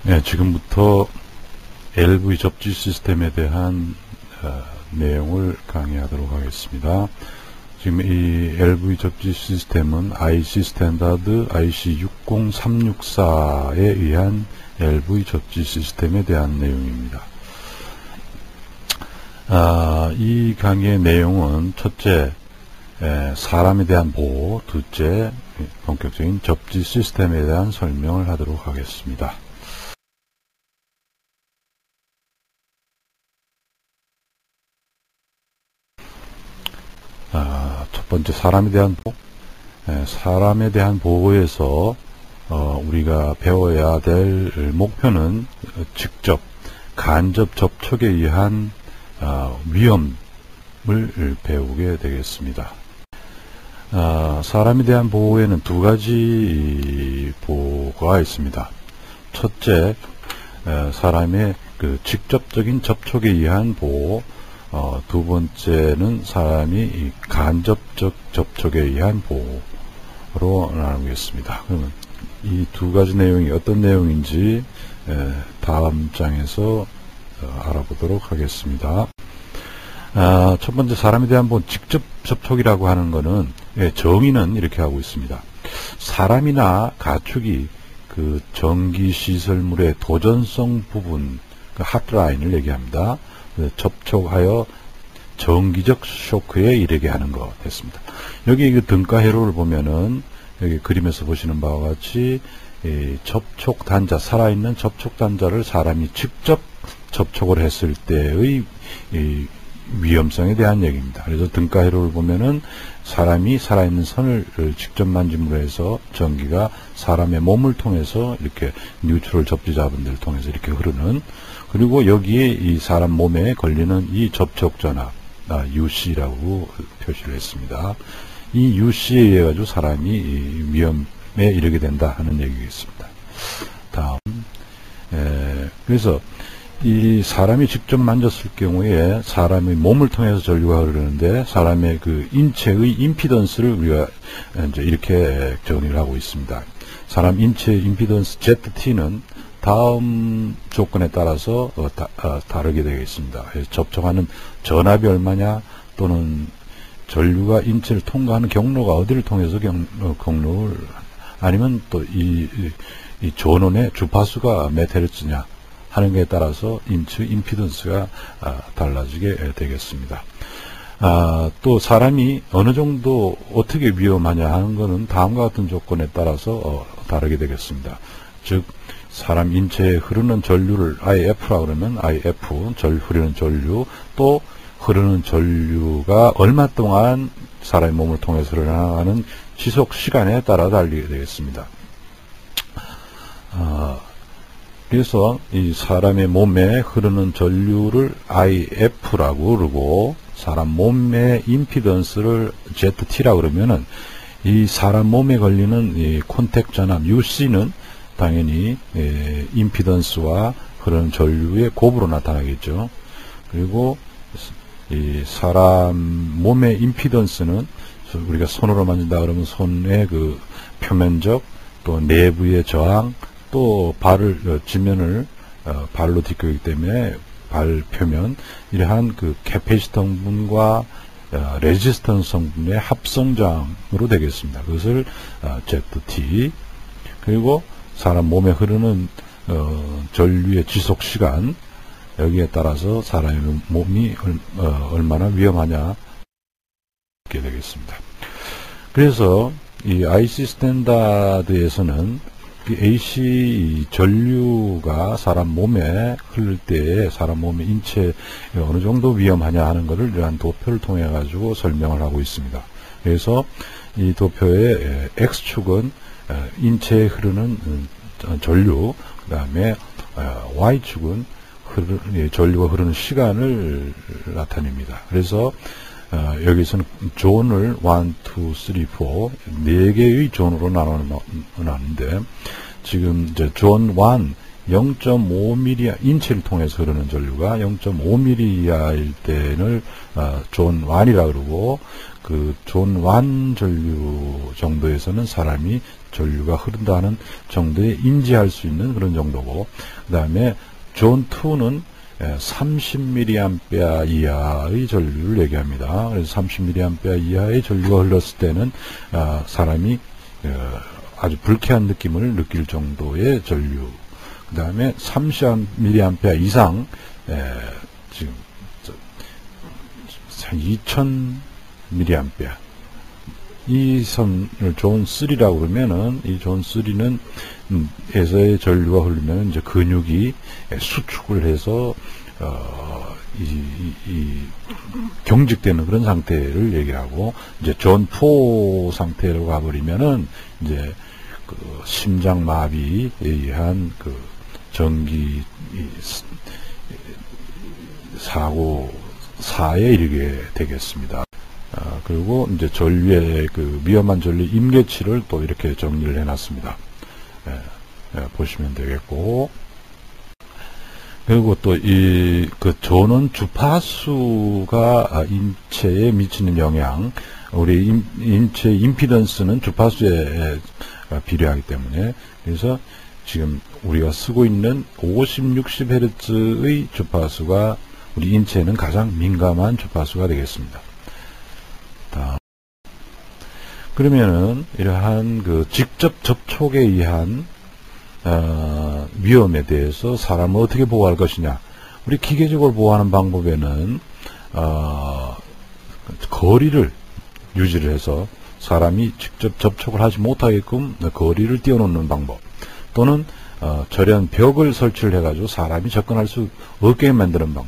네, 지금부터 LV 접지 시스템에 대한 내용을 강의하도록 하겠습니다. 지금 이 LV 접지 시스템은 IC 스탠다드 IC60364에 의한 LV 접지 시스템에 대한 내용입니다. 이 강의의 내용은 첫째, 사람에 대한 보호, 둘째, 본격적인 접지 시스템에 대한 설명을 하도록 하겠습니다. 첫 번째, 사람에 대한 보호. 사람에 대한 보호에서 우리가 배워야 될 목표는 직접, 간접 접촉에 의한 위험을 배우게 되겠습니다. 사람에 대한 보호에는 두 가지 보호가 있습니다. 첫째, 사람의 그 직접적인 접촉에 의한 보호, 두 번째는 사람이 간접적 접촉에 의한 보호로 나누겠습니다. 그러면 이 두 가지 내용이 어떤 내용인지 다음 장에서 알아보도록 하겠습니다. 첫 번째, 사람에 대한 보호, 직접 접촉이라고 하는 것은 정의는 이렇게 하고 있습니다. 사람이나 가축이 그 전기시설물의 도전성 부분, 그 핫라인을 얘기합니다. 접촉하여 전기적 쇼크에 이르게 하는 것 됐습니다. 여기 그 등가 회로를 보면은 여기 그림에서 보시는 바와 같이 접촉 단자, 살아있는 접촉 단자를 사람이 직접 접촉을 했을 때의 위험성에 대한 얘기입니다. 그래서 등가 회로를 보면은 사람이 살아있는 선을 직접 만짐으로 해서 전기가 사람의 몸을 통해서 이렇게 뉴트럴 접지 자분들을 통해서 이렇게 흐르는, 그리고 여기에 이 사람 몸에 걸리는 이 접촉 전압, UC라고 표시를 했습니다. 이 UC에 의해 가지고 사람이 위험에 이르게 된다 하는 얘기겠습니다. 다음, 그래서 이 사람이 직접 만졌을 경우에 사람의 몸을 통해서 전류가 흐르는데 사람의 그 인체의 임피던스를 우리가 이제 이렇게 정의를 하고 있습니다. 사람 인체 임피던스 ZT는 다음 조건에 따라서 다르게 되겠습니다. 그래서 접촉하는 전압이 얼마냐, 또는 전류가 인체를 통과하는 경로가 어디를 통해서 경로를, 아니면 또 이 전원의 주파수가 몇 헤르츠냐 하는 것에 따라서 인체 임피던스가 달라지게 되겠습니다. 또 사람이 어느 정도 어떻게 위험하냐 하는 것은 다음과 같은 조건에 따라서 다르게 되겠습니다. 즉, 사람 인체에 흐르는 전류를 IF라고 그러면 IF, 흐르는 전류, 또 흐르는 전류가 얼마 동안 사람의 몸을 통해서 흘러나가는 지속 시간에 따라 달리게 되겠습니다. 그래서 이 사람의 몸에 흐르는 전류를 IF라고 그러고 사람 몸의 임피던스를 ZT라고 그러면은 이 사람 몸에 걸리는 이 콘택트 전압 UC는 당연히 임피던스와 흐르는 전류의 곱으로 나타나겠죠. 그리고 이 사람 몸의 임피던스는 우리가 손으로 만진다 그러면 손의 그 표면적, 또 내부의 저항, 또 발을 지면을 발로 딛기 때문에 발 표면, 이러한 그 캐패시터 성분과 레지스턴스 성분의 합성장으로 되겠습니다. 그것을 ZT. 그리고 사람 몸에 흐르는 전류의 지속 시간, 여기에 따라서 사람의 몸이 얼마나 위험하냐 이렇게 되겠습니다. 그래서 이 IC 스탠다드에서는 AC 전류가 사람 몸에 흐를 때에 사람 몸의 인체에 어느 정도 위험하냐 하는 것을 이러한 도표를 통해 가지고 설명을 하고 있습니다. 그래서 이 도표의 X축은 인체에 흐르는 전류, 그 다음에 Y축은 전류가 흐르는 시간을 나타냅니다. 그래서 여기서는 존을 1, 2, 3, 4 4개의 존으로 나누는데, 지금 이제 존 1, 0.5mm 인체를 통해서 흐르는 전류가 0.5mm 이하일 때는 존 1이라 그러고, 그 존 1 전류 정도에서는 사람이 전류가 흐른다는 정도에 인지할 수 있는 그런 정도고, 그 다음에 존 2는 30mA 이하의 전류를 얘기합니다. 그래서 30mA 이하의 전류가 흘렀을 때는 사람이 아주 불쾌한 느낌을 느낄 정도의 전류. 그 다음에 30mA 이상, 지금 2000mA 이 선을 존 3라고 그러면은, 이 존 3는 에서의 전류가 흐르면 이제 근육이 수축을 해서 경직되는 그런 상태를 얘기하고, 이제 존 4 상태로 가버리면은 이제 그 심장 마비에 의한 그 전기 사고사에 이르게 되겠습니다. 그리고 이제 전류의 그 위험한 전류 임계치를 또 이렇게 정리를 해놨습니다. 보시면 되겠고, 그리고 또 그 존은 주파수가 인체에 미치는 영향, 우리 인체 임피던스는 주파수에 비례하기 때문에, 그래서 지금 우리가 쓰고 있는 50, 60Hz의 주파수가 우리 인체에는 가장 민감한 주파수가 되겠습니다. 그러면은 이러한 그 직접 접촉에 의한 위험에 대해서 사람을 어떻게 보호할 것이냐. 우리 기계적으로 보호하는 방법에는 거리를 유지를 해서 사람이 직접 접촉을 하지 못하게끔 거리를 띄워놓는 방법, 또는 절연 벽을 설치를 해가지고 사람이 접근할 수 없게 만드는 방법,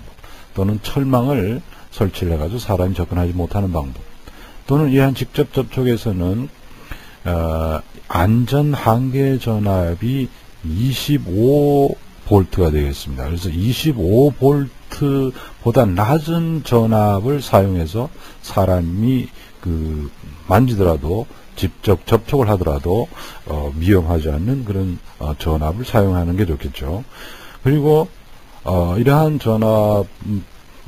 또는 철망을 설치를 해가지고 사람이 접근하지 못하는 방법, 또는 이러한 직접 접촉에서는 안전 한계 전압이 25V가 되겠습니다. 그래서 25V보다 낮은 전압을 사용해서 사람이 그 만지더라도, 직접 접촉을 하더라도 위험하지 않는 그런 전압을 사용하는 게 좋겠죠. 그리고 이러한 전압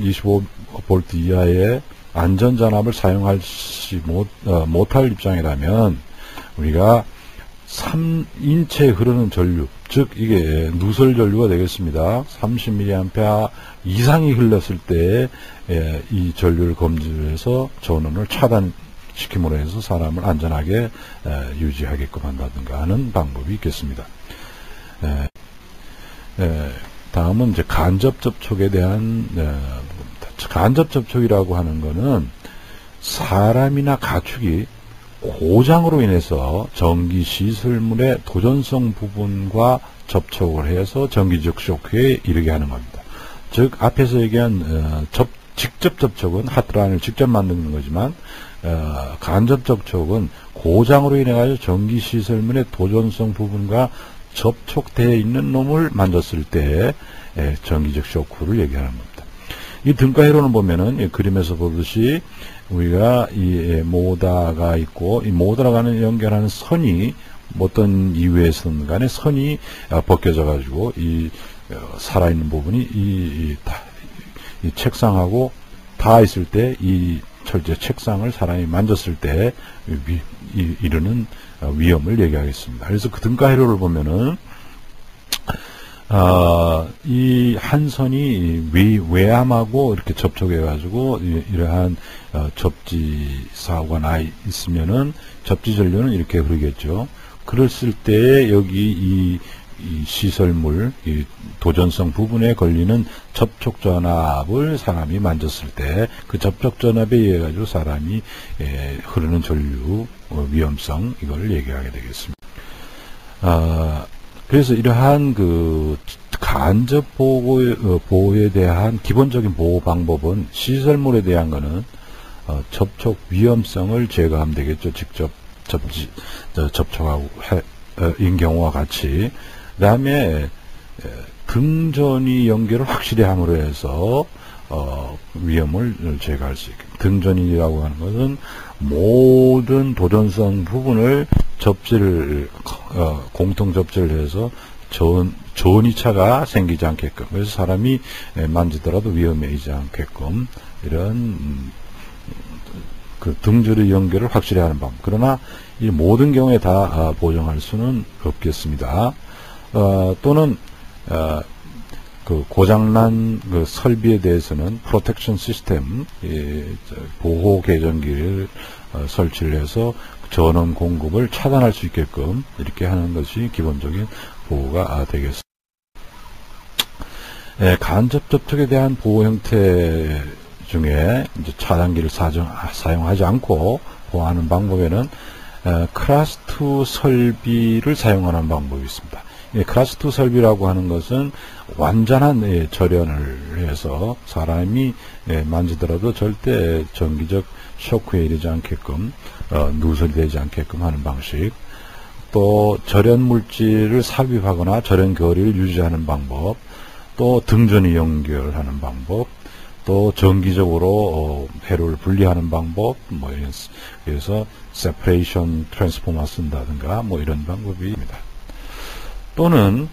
25V 이하의 안전전압을 사용하지 못할 입장이라면, 우리가 인체에 흐르는 전류, 즉 이게 누설 전류가 되겠습니다. 30mA 이상이 흘렀을 때 이 전류를 검출해서 전원을 차단시킴으로 해서 사람을 안전하게 유지하게끔 한다든가 하는 방법이 있겠습니다. 다음은 이제 간접 접촉에 대한 간접 접촉이라고 하는 것은 사람이나 가축이 고장으로 인해서 전기 시설물의 도전성 부분과 접촉을 해서 전기적 쇼크에 이르게 하는 겁니다. 즉 앞에서 얘기한 직접 접촉은 하트라인을 직접 만드는 거지만, 간접 접촉은 고장으로 인해 가지고 전기 시설물의 도전성 부분과 접촉되어 있는 놈을 만졌을 때 전기적 쇼크를 얘기하는 겁니다. 이 등가회로는 보면은 이 그림에서 보듯이 우리가 이 모다가 있고, 이 모다라고 연결하는 선이 어떤 이유에서든 간에 선이 벗겨져 가지고 이 살아있는 부분이 이 책상하고 닿아 있을 때, 이 철제 책상을 사람이 만졌을 때 이르는 위험을 얘기하겠습니다. 그래서 그 등가회로를 보면은 이 한 선이 외암하고 이렇게 접촉해가지고 이러한 접지 사고가 나 있으면은 접지 전류는 이렇게 흐르겠죠. 그랬을 때 여기 이 시설물, 이 도전성 부분에 걸리는 접촉 전압을 사람이 만졌을 때 그 접촉 전압에 의해 가지고 사람이 흐르는 전류 위험성, 이걸 얘기하게 되겠습니다. 그래서 이러한 그 간접 보호에 대한 기본적인 보호 방법은, 시설물에 대한 거는 접촉 위험성을 제거하면 되겠죠. 직접 접촉하고 인 경우와 같이. 그 다음에 등전이 연결을 확실히 함으로 해서 위험을 제거할 수 있게. 등전이라고 하는 것은 모든 도전성 부분을 접지를 공통 접지를 해서 전이차가 생기지 않게끔, 그래서 사람이 만지더라도 위험해지지 않게끔 이런 그 등줄의 연결을 확실히 하는 방법. 그러나 이 모든 경우에 다 보정할 수는 없겠습니다. 또는 그 고장난 그 설비에 대해서는 프로텍션 시스템, 보호 계정기를 설치를 해서 전원 공급을 차단할 수 있게끔 이렇게 하는 것이 기본적인 보호가 되겠습니다. 간접 접촉에 대한 보호 형태 중에 이제 차단기를 사용하지 않고 보호하는 방법에는 클래스 2 설비를 사용하는 방법이 있습니다. 클래스 2 설비라고 하는 것은 완전한 절연을 해서 사람이 만지더라도 절대 전기적 쇼크에 이르지 않게끔 누설이 되지 않게끔 하는 방식, 또 절연 물질을 삽입하거나 절연 거리를 유지하는 방법, 또 등전이 연결하는 방법, 또 정기적으로 회로를 분리하는 방법, 뭐 그래서 세퍼레이션 트랜스포머 쓴다든가 뭐 이런 방법입니다. 또는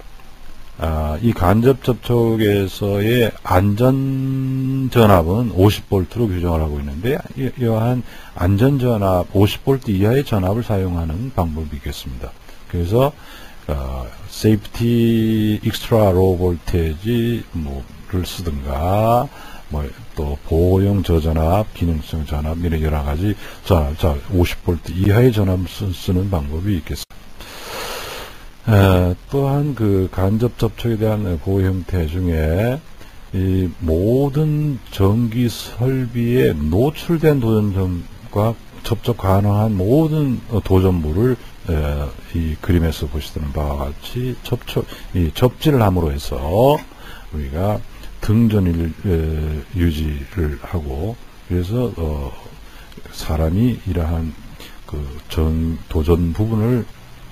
이 간접 접촉에서의 안전 전압은 50V로 규정을 하고 있는데, 이러한 안전 전압 50V 이하의 전압을 사용하는 방법이 있겠습니다. 그래서 safety extra low voltage 뭐를 쓰든가, 뭐 또 보호용 저전압, 기능성 전압, 이런 여러 가지 전압, 50V 이하의 전압을 쓰는 방법이 있겠습니다. 또한 그 간접 접촉에 대한 보호 형태 중에 이 모든 전기 설비에 노출된 도전점과 접촉 가능한 모든 도전부를 이 그림에서 보시는 바와 같이 접지를 함으로 해서 우리가 등전을 유지를 하고, 그래서 사람이 이러한 그 도전 부분을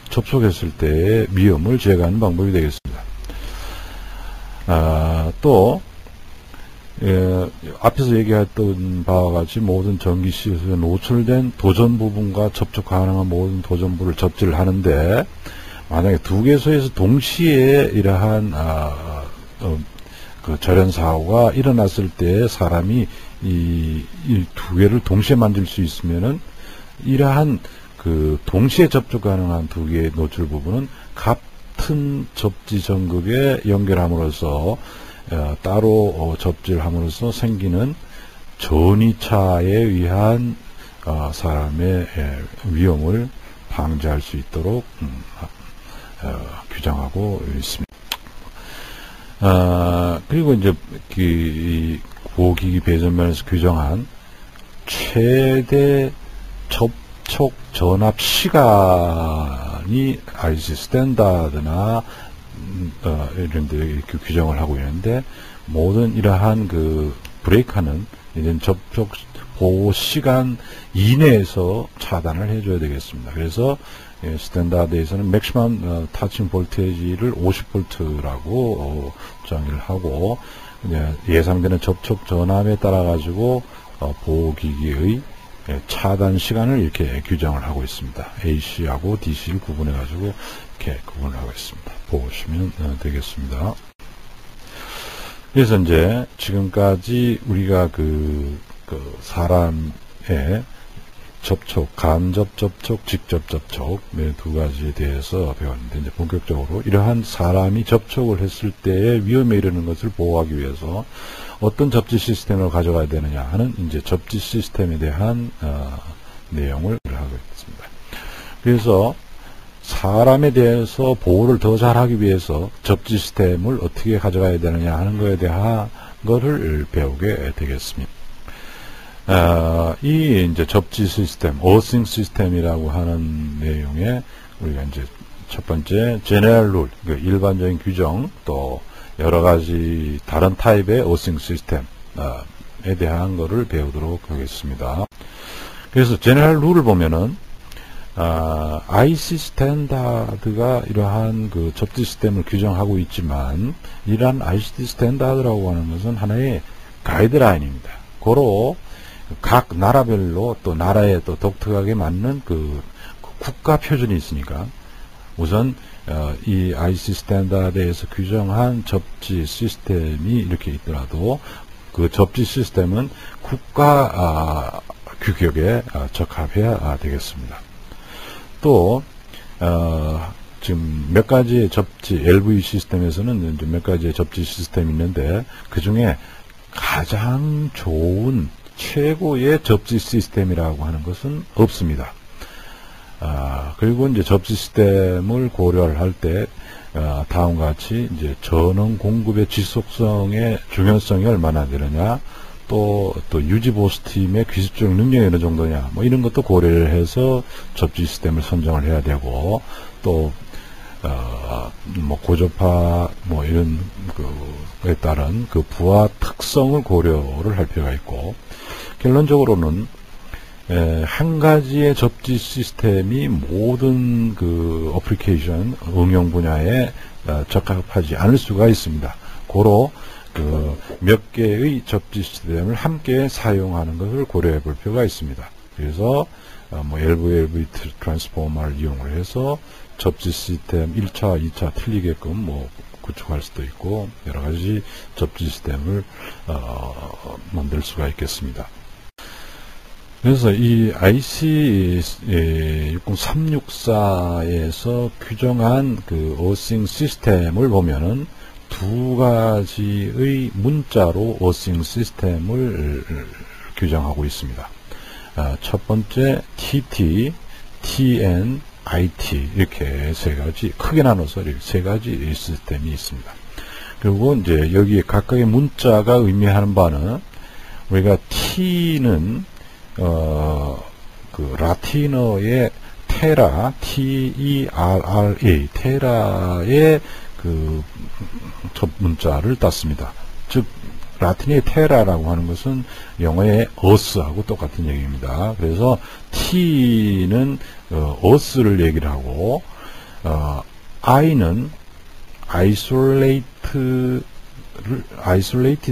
접촉했을 때의 위험을 제거하는 방법이 되겠습니다. 또 앞에서 얘기했던 바와 같이 모든 전기시설에 노출된 도전 부분과 접촉 가능한 모든 도전부를 접지를 하는데, 만약에 두 개소에서 동시에 이러한 그 절연 사고가 일어났을 때 사람이 이 두 개를 동시에 만질 수 있으면은, 이러한 그 동시에 접촉 가능한 두 개의 노출 부분은 같은 접지 전극에 연결함으로써 따로 접지를 함으로써 생기는 전이차에 의한 사람의 위험을 방지할 수 있도록 규정하고 있습니다. 그리고 이제 보호기기 배전면에서 규정한 최대 접촉 전압 시간이 IC 스탠다드나 이런 데 이렇게 규정을 하고 있는데, 모든 이러한 그 브레이크는 이제 접촉 보호 시간 이내에서 차단을 해줘야 되겠습니다. 그래서 스탠다드에서는 맥시멈 타칭 볼테이지를 50V라고 정의를 하고, 예상되는 접촉 전압에 따라 가지고 보호기기의 차단 시간을 이렇게 규정을 하고 있습니다. AC하고 DC를 구분해 가지고 이렇게 구분을 하고 있습니다. 보시면 되겠습니다. 그래서 이제 지금까지 우리가 그 사람의 접촉, 간접 접촉, 직접 접촉, 두 가지에 대해서 배웠는데, 이제 본격적으로 이러한 사람이 접촉을 했을 때의 위험에 이르는 것을 보호하기 위해서 어떤 접지 시스템을 가져가야 되느냐 하는 이제 접지 시스템에 대한 내용을 하고 있습니다. 그래서 사람에 대해서 보호를 더 잘하기 위해서 접지 시스템을 어떻게 가져가야 되느냐 하는 것에 대한 것을 배우게 되겠습니다. 이 이제 접지 시스템, 어싱 시스템이라고 하는 내용에 우리가 이제 첫 번째 제너럴 룰, 일반적인 규정, 또 여러 가지 다른 타입의 어싱 시스템에 대한 것을 배우도록 하겠습니다. 그래서 제너럴 룰을 보면은 IC 스탠다드가 이러한 그 접지 시스템을 규정하고 있지만, 이러한 IC 스탠다드라고 하는 것은 하나의 가이드라인입니다. 고로 각 나라별로 또 나라에 또 독특하게 맞는 그 국가 표준이 있으니까, 우선 이 IC 스탠다드에서 규정한 접지 시스템이 이렇게 있더라도 그 접지 시스템은 국가 규격에 적합해야 되겠습니다. 또 지금 몇 가지의 접지 LV 시스템에서는 이제 몇 가지의 접지 시스템이 있는데 그 중에 가장 좋은 최고의 접지 시스템이라고 하는 것은 없습니다. 그리고 이제 접지 시스템을 고려를 할 때 다음과 같이 이제 전원 공급의 지속성의 중요성이 얼마나 되느냐, 또 유지보수팀의 기술적 능력이 어느 정도냐, 뭐 이런 것도 고려를 해서 접지 시스템을 선정을 해야 되고, 또 뭐 고조파 뭐 이런 그에 따른 그 부하 특성을 고려를 할 필요가 있고, 결론적으로는 한 가지의 접지 시스템이 모든 그 어플리케이션 응용 분야에 적합하지 않을 수가 있습니다. 고로 그 몇 개의 접지 시스템을 함께 사용하는 것을 고려해 볼 필요가 있습니다. 그래서 뭐 LV 트랜스포머를 이용을 해서 접지 시스템 1차, 2차 틀리게끔 뭐 구축할 수도 있고, 여러 가지 접지 시스템을 만들 수가 있겠습니다. 그래서 이 IC 60364에서 규정한 그 어싱 시스템을 보면은 두 가지의 문자로 어싱 시스템을 규정하고 있습니다. 첫 번째 TT, TN, IT 이렇게 세 가지 크게 나눠서 이렇게 세 가지 시스템이 있습니다. 그리고 이제 여기 각각의 문자가 의미하는 바는 우리가 T는 그 라틴어의 테라, T-E-R-R-A, 테라의 그 첫 문자를 땄습니다. 즉, 라틴의 테라라고 하는 것은 영어의 어스하고 똑같은 얘기입니다. 그래서 T는 어스를 얘기를 하고, I는 isolated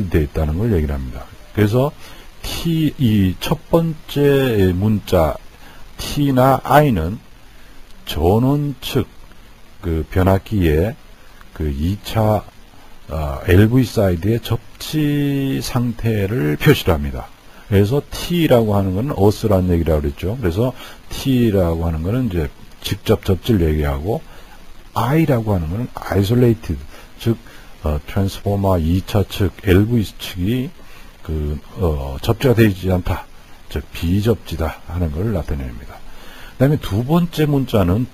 되어 있다는 걸 얘기를 합니다. 그래서 이 첫 번째 문자 T나 I는 전원 측 그 변압기의 그 2차 LV 사이드의 접지 상태를 표시를 합니다. 그래서 T라고 하는 것은 어스라는 얘기라고 그랬죠. 그래서 T라고 하는 것은 이제 직접 접지를 얘기하고, I라고 하는 것은 isolated, 즉 트랜스포머 2차 측 LV 측이 접지가 되지 않다, 즉 비접지다 하는 걸 나타냅니다. 그 다음에 두 번째 문자는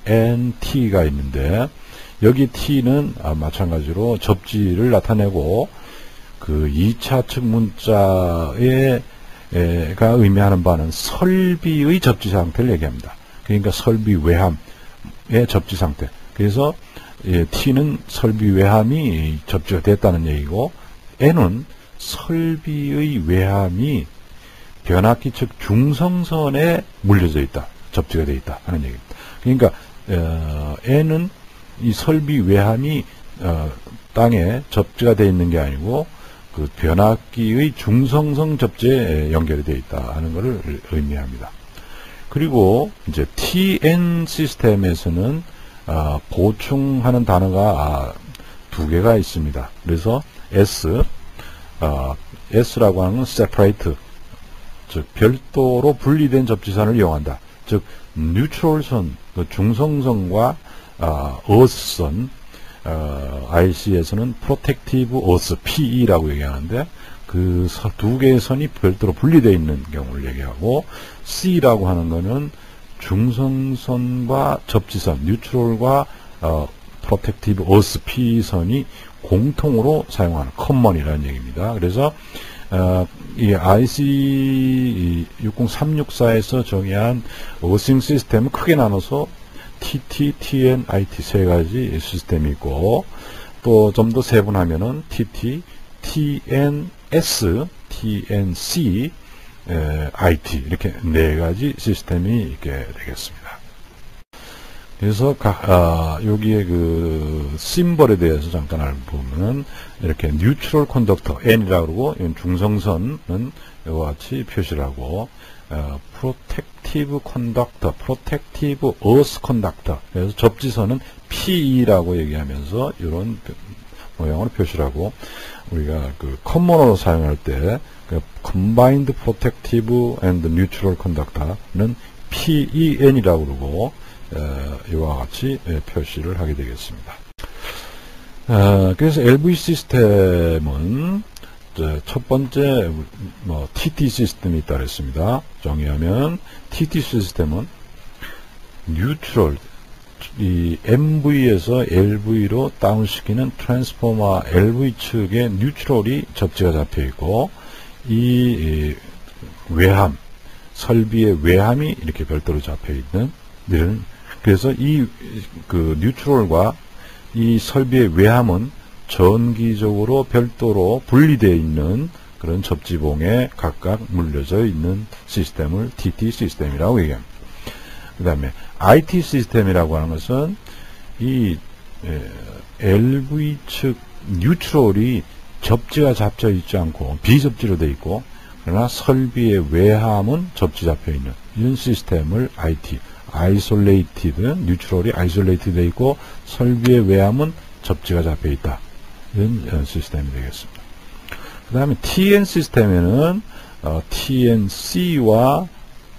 TNT가 있는데, 여기 T는 마찬가지로 접지를 나타내고, 그 2차 측 문자가 의미하는 바는 설비의 접지 상태를 얘기합니다. 그러니까 설비 외함의 접지 상태. 그래서 T는 설비 외함이 접지가 됐다는 얘기고, N은 설비의 외함이 변압기 측 중성선에 물려져 있다, 접지가 되어 있다 하는 얘기입니다. 그러니까 N은 이 설비 외함이 땅에 접지가 되어 있는 게 아니고 그 변압기의 중성선 접지에 연결이 되어 있다 하는 것을 의미합니다. 그리고 이제 TN 시스템에서는 보충하는 단어가 두 개가 있습니다. 그래서 S라고 하는 건 separate, 즉 별도로 분리된 접지선을 이용한다. 즉 뉴트럴선, 그 중성선과 어스선, IC에서는 프로텍티브 어스, PE라고 얘기하는데, 그 두 개의 선이 별도로 분리되어 있는 경우를 얘기하고, C라고 하는 거는 중성선과 접지선, 뉴트럴과 프로텍티브 어스, PE 선이 공통으로 사용하는 커먼이라는 얘기입니다. 그래서 이 IC 60364에서 정의한 어싱 시스템은 크게 나눠서 TT, TN, IT 세 가지 시스템이 있고, 또 좀 더 세분하면은 TT, TNS, TNC, IT 이렇게 네 가지 시스템이 있게 되겠습니다. 그래서 여기에 그 심벌에 대해서 잠깐 알아보면 이렇게 뉴트럴 컨덕터 N이라고 그러고, 중성선은 이와 같이 표시를 하고, protective conductor, protective earth conductor. 그래서 접지선은 PE라고 얘기하면서 이런 모양으로 표시를 하고, 우리가 그 커먼으로 사용할 때 그 combined protective and neutral conductor는 PEN이라고 그러고, 이와 같이 표시를 하게 되겠습니다. 그래서 LV 시스템은 첫 번째 TT 시스템이 있다 그랬습니다. 정의하면 TT 시스템은 뉴트럴, 이 MV에서 LV로 다운시키는 트랜스포머 LV 측에 뉴트럴이 접지가 잡혀 있고, 이 외함, 설비의 외함이 이렇게 별도로 잡혀 있는 이런, 그래서 이 그 뉴트럴과 이 설비의 외함은 전기적으로 별도로 분리되어 있는 그런 접지봉에 각각 물려져 있는 시스템을 TT 시스템이라고 얘기합니다. 그 다음에 IT 시스템이라고 하는 것은 이 LV 측 뉴트럴이 접지가 잡혀 있지 않고 비접지로 되어 있고, 그러나 설비의 외함은 접지 잡혀 있는 이런 시스템을 IT, isolated, 뉴트럴이 isolated 되어 있고 설비의 외함은 접지가 잡혀 있다, 이런 시스템이 되겠습니다. 그 다음에 TN 시스템에는 TNC와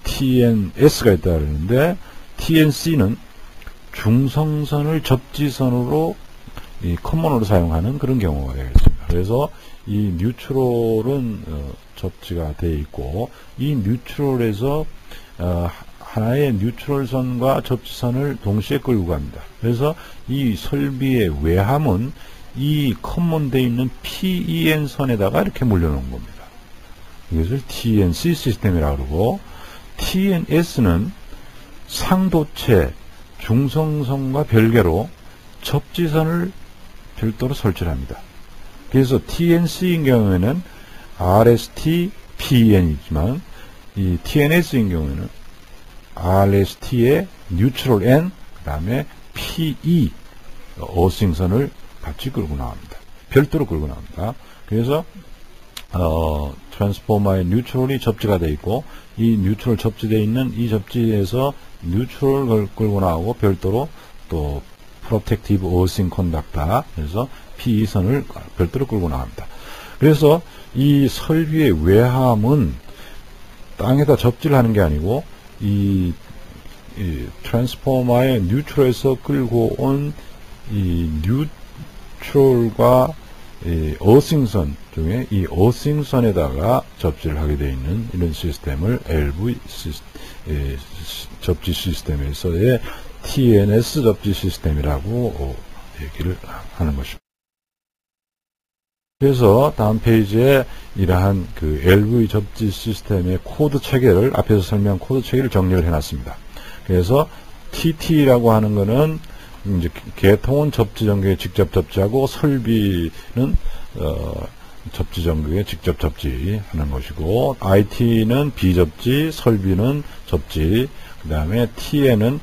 TNS가 있다 그러는데, TNC는 중성선을 접지선으로 이 커먼으로 사용하는 그런 경우가 되겠습니다. 그래서 이 뉴트럴은 접지가 되어 있고, 이 뉴트럴에서 하나의 뉴트럴선과 접지선을 동시에 끌고 갑니다. 그래서 이 설비의 외함은 이 커먼되어 있는 PEN 선에다가 이렇게 물려놓은 겁니다. 이것을 TNC 시스템이라고 그러고, TNS는 상도체 중성선과 별개로 접지선을 별도로 설치를 합니다. 그래서 TNC인 경우에는 RST, PEN이지만, 이 TNS인 경우에는 RST의 뉴트럴 N, 그 다음에 PE, 어싱선을 같이 끌고 나옵니다. 별도로 끌고 나옵니다. 그래서 트랜스포머의 뉴트럴이 접지가 되어 있고, 이 뉴트럴 접지되어 있는 이 접지에서 뉴트럴을 끌고 나오고 별도로 또 프로텍티브 어싱 컨덕터, 그래서 PE선을 별도로 끌고 나옵니다. 그래서 이 설비의 외함은 땅에다 접지를 하는 게 아니고, 이 트랜스포머의 뉴트럴에서 끌고 온 이 뉴트럴과 이 어싱선 중에 이 어싱선에다가 접지를 하게 되어 있는 이런 시스템을 LV 접지 시스템에서의 TNS 접지 시스템이라고 얘기를 하는 것입니다. 그래서 다음 페이지에 이러한 그 LV 접지 시스템의 코드 체계를, 앞에서 설명한 코드 체계를 정리를 해놨습니다. 그래서 TT라고 하는 거는 이제 계통은 접지 전극에 직접 접지하고, 설비는 접지 전극에 직접 접지하는 것이고, IT는 비접지, 설비는 접지, 그 다음에 TN은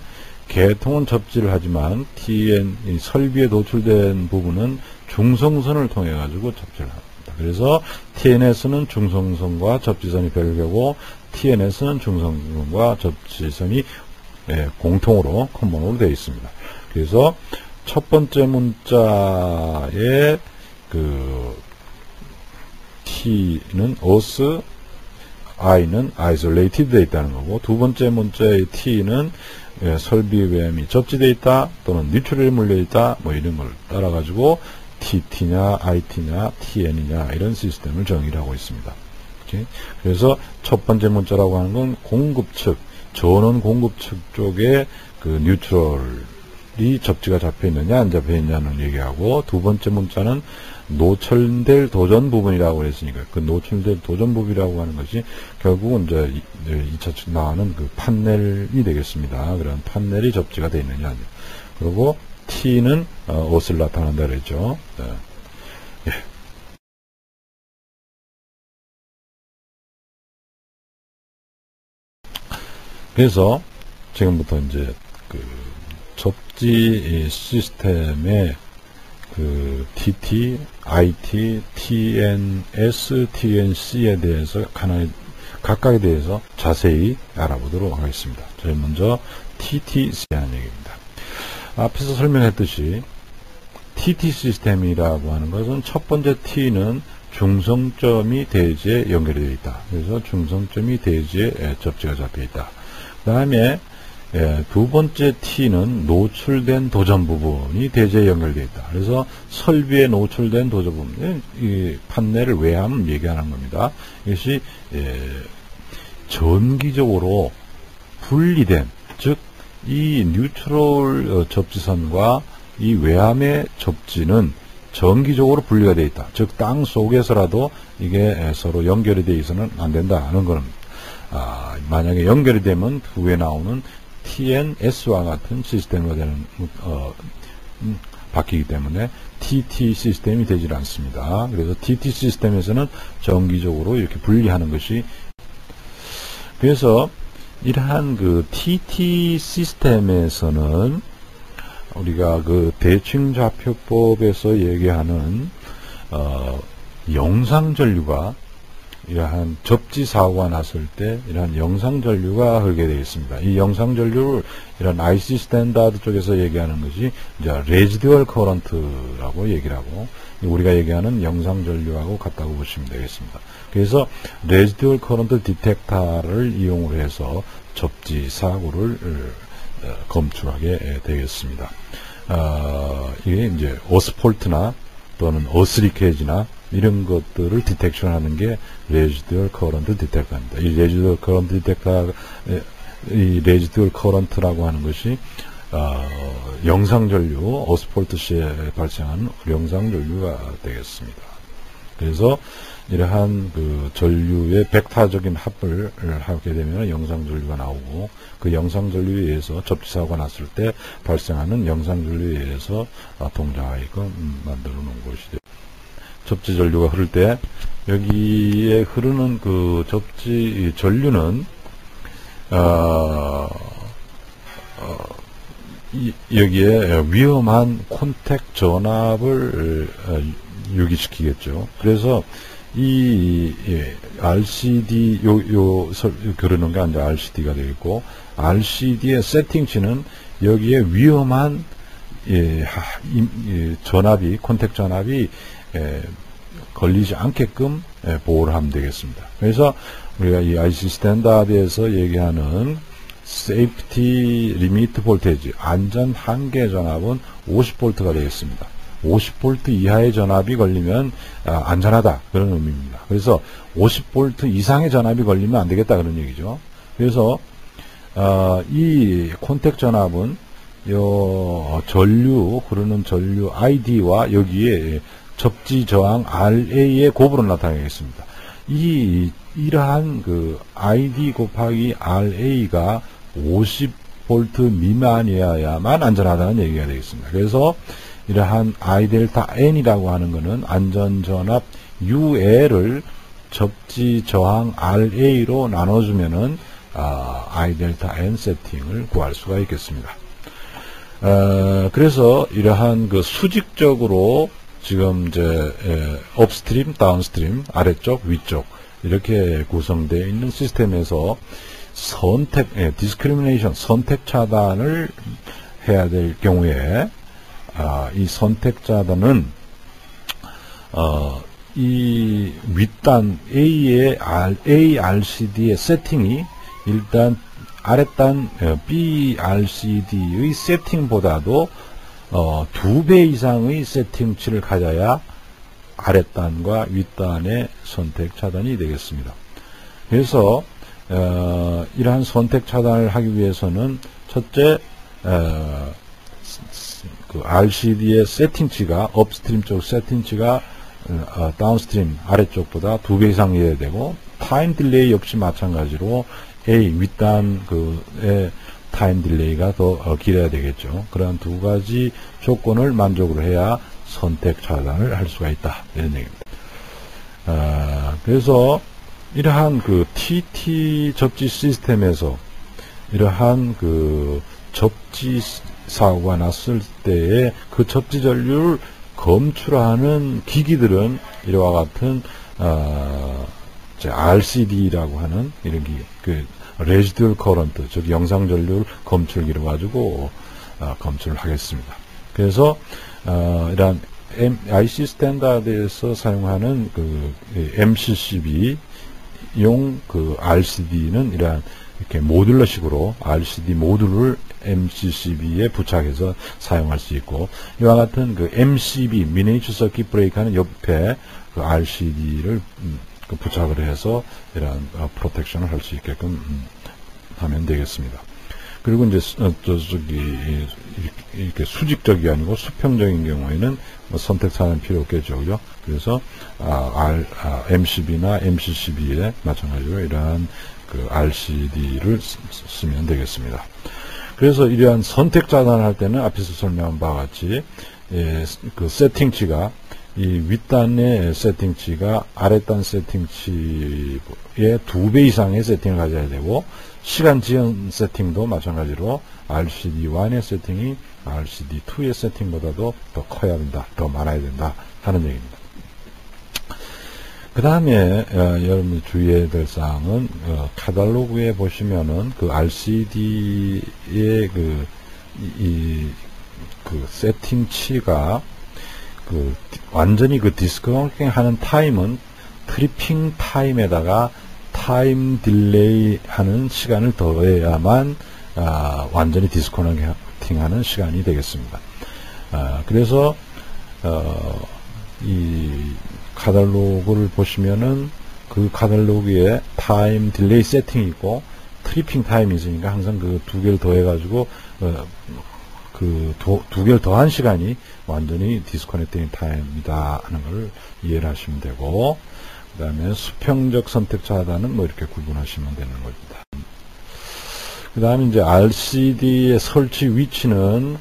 계통은 접지를 하지만 TN, 이 설비에 노출된 부분은 중성선을 통해 가지고 접지를 합니다. 그래서 TNS는 중성선과 접지선이 별개고, TNS는 중성선과 접지선이 공통으로 커먼으로 되어 있습니다. 그래서 첫 번째 문자의 그 T는 earth, I는 isolated 되어 있다는 거고, 두 번째 문자의 T는 설비 외함이 접지되어 있다 또는 뉴트럴에 물려 있다, 뭐 이런 걸 따라 가지고 TT냐 IT냐 TN이냐 이런 시스템을 정의를 하고 있습니다. 오케이? 그래서 첫 번째 문자라고 하는 건 공급 측, 전원 공급 측 쪽에 그 뉴트럴이 접지가 잡혀 있느냐 안 잡혀 있냐는 얘기하고, 두 번째 문자는 노출될 도전 부분이라고 했으니까 그 노출될 도전 부분이라고 하는 것이 결국은 이제 2차측 나가는 그 판넬이 되겠습니다. 그런 판넬이 접지가 되어 있느냐. 그리고 T는 옷을 나타난다 그랬죠. 예. 그래서 지금부터 이제 그 접지 시스템의 그 TT, IT, TNS, TNC에 대해서 하나의 각각에 대해서 자세히 알아보도록 하겠습니다. 저희 먼저 TTC라는 얘기입니다. 앞에서 설명했듯이 TT 시스템이라고 하는 것은 첫 번째 T는 중성점이 대지에 연결이 되어 있다. 그래서 중성점이 대지에 접지가 잡혀 있다. 그 다음에 두 번째 T는 노출된 도전 부분이 대지에 연결되어 있다. 그래서 설비에 노출된 도전 부분, 이 판넬을 외함 얘기하는 겁니다. 이것이 전기적으로 분리된, 즉 이 뉴트럴 접지선과 이 외함의 접지는 전기적으로 분리가 되어 있다. 즉 땅 속에서라도 이게 서로 연결이 되어 있어서는 안 된다는 것은 만약에 연결이 되면 후에 나오는 TNS와 같은 시스템이 되는 바뀌기 때문에 TT 시스템이 되질 않습니다. 그래서 TT 시스템에서는 정기적으로 이렇게 분리하는 것이, 그래서 이러한 그 TT 시스템에서는 우리가 그 대칭좌표법에서 얘기하는 영상전류가 이러한 접지사고가 났을 때 이러한 영상전류가 흐르게 되어 있습니다. 이 영상전류를 이런 IC 스탠다드 쪽에서 얘기하는 것이 이제 레지듀얼 커런트라고 얘기를 하고, 우리가 얘기하는 영상전류하고 같다고 보시면 되겠습니다. 그래서 레지듀얼 커런트 디텍터를 이용을 해서 접지사고를 검출하게 되겠습니다. 이게 이제 어스폴트나 또는 어스리케이지나 이런 것들을 디텍션 하는 게 레지듀얼 커런트 디텍터입니다. 이 레지듀얼 커런트 디텍터, 이 레지듀얼 커런트라고 하는 것이 영상전류, 어스폴트 시에 발생하는 영상전류가 되겠습니다. 그래서 이러한 그 전류의 벡터적인 합을 하게 되면 영상전류가 나오고, 그 영상전류에 의해서 접지사고가 났을 때 발생하는 영상전류에 의해서 동작하게끔 만들어 놓은 것이죠. 접지전류가 흐를 때 여기에 흐르는 그 접지 전류는 여기에 위험한 콘택 전압을 유기시키겠죠. 그래서 이 RCD 그러는 게 아니라 RCD가 되겠고, RCD의 세팅치는 여기에 위험한 전압이, 콘택 전압이 걸리지 않게끔 보호를 하면 되겠습니다. 그래서 우리가 이 IC 스탠다드에서 얘기하는 세이프티 리미트 볼테이지, 안전 한계 전압은 50V가 되겠습니다. 50V 이하의 전압이 걸리면 안전하다, 그런 의미입니다. 그래서 50V 이상의 전압이 걸리면 안 되겠다, 그런 얘기죠. 그래서 이 콘택 전압은 전류, 흐르는 전류 ID와 여기에 접지 저항 RA의 곱으로 나타나겠습니다. 이러한 그 ID 곱하기 RA가 50V 미만이어야만 안전하다는 얘기가 되겠습니다. 그래서 이러한 I 델타 N이라고 하는 것은 안전전압 UL을 접지 저항 RA로 나눠주면은 I 델타 N 세팅을 구할 수가 있겠습니다. 그래서 이러한 그 수직적으로 지금 이제 업스트림, 다운스트림, 아래쪽, 위쪽 이렇게 구성되어 있는 시스템에서 선택, 디스크리미네이션, 선택 차단을 해야 될 경우에 이 선택 차단은 이 윗단 A의 ARCD의 세팅이 일단 아랫단 BRCD의 세팅보다도 2배 이상의 세팅치를 가져야 아랫단과 윗단의 선택 차단이 되겠습니다. 그래서 이러한 선택 차단을 하기 위해서는 첫째 그 RCD의 세팅치가 업스트림 쪽 세팅치가 다운스트림 아래쪽보다 2배 이상 이어야 되고, 타임 딜레이 역시 마찬가지로 윗단 그의 타임 딜레이가 더 길어야 되겠죠. 그런 두 가지 조건을 만족으로 해야 선택 차단을 할 수가 있다, 이런 얘기입니다. 그래서 이러한 그 TT 접지 시스템에서 이러한 그 접지 사고가 났을 때에 그 접지 전류를 검출하는 기기들은 이와 같은 RCD라고 하는 이런 그 레지듀얼 커런트, 즉 영상 전류 검출기를 가지고 검출을 하겠습니다. 그래서 이런 IC 스탠다드에서 사용하는 그 MCCB 용 그 RCD는 이러한 이렇게 모듈러식으로 RCD 모듈을 MCCB에 부착해서 사용할 수 있고, 이와 같은 그 MCB 미니어처 서킷 브레이커는 옆에 그 RCD를 부착을 해서 이러한 프로텍션을 할 수 있게끔 하면 되겠습니다. 그리고 이제 이렇게 수직적이 아니고 수평적인 경우에는 뭐 선택사항은 필요 없겠죠, 그죠? 그래서 MCB나 MCCB에 마찬가지로 이러한 그 RCD를 쓰면 되겠습니다. 그래서 이러한 선택 차단할 때는 앞에서 설명한 바와 같이 그 세팅치가 이 윗단의 세팅치가 아랫단 세팅치의 2배 이상의 세팅을 가져야 되고, 시간 지연 세팅도 마찬가지로 RCD1의 세팅이 RCD2의 세팅보다도 더 커야 된다, 더 많아야 된다 하는 얘기입니다. 그 다음에 여러분이 주의해야 될 사항은 카탈로그에 보시면은 그 RCD의 그 세팅치가 완전히 그 디스커넥팅 하는 타임은 트리핑 타임에다가 타임 딜레이 하는 시간을 더해야만 완전히 디스커넥팅 하는 시간이 되겠습니다. 그래서 이 카탈로그를 보시면은 그 카탈로그에 타임 딜레이 세팅이 있고 트리핑 타임이 있으니까 항상 그 두 개를 더해 가지고 그 두 개를 더한 시간이 완전히 디스커넥팅 타임이다 하는 걸 이해를 하시면 되고, 그 다음에 수평적 선택 차단은 뭐 이렇게 구분하시면 되는 겁니다. 그 다음에 이제 RCD의 설치 위치는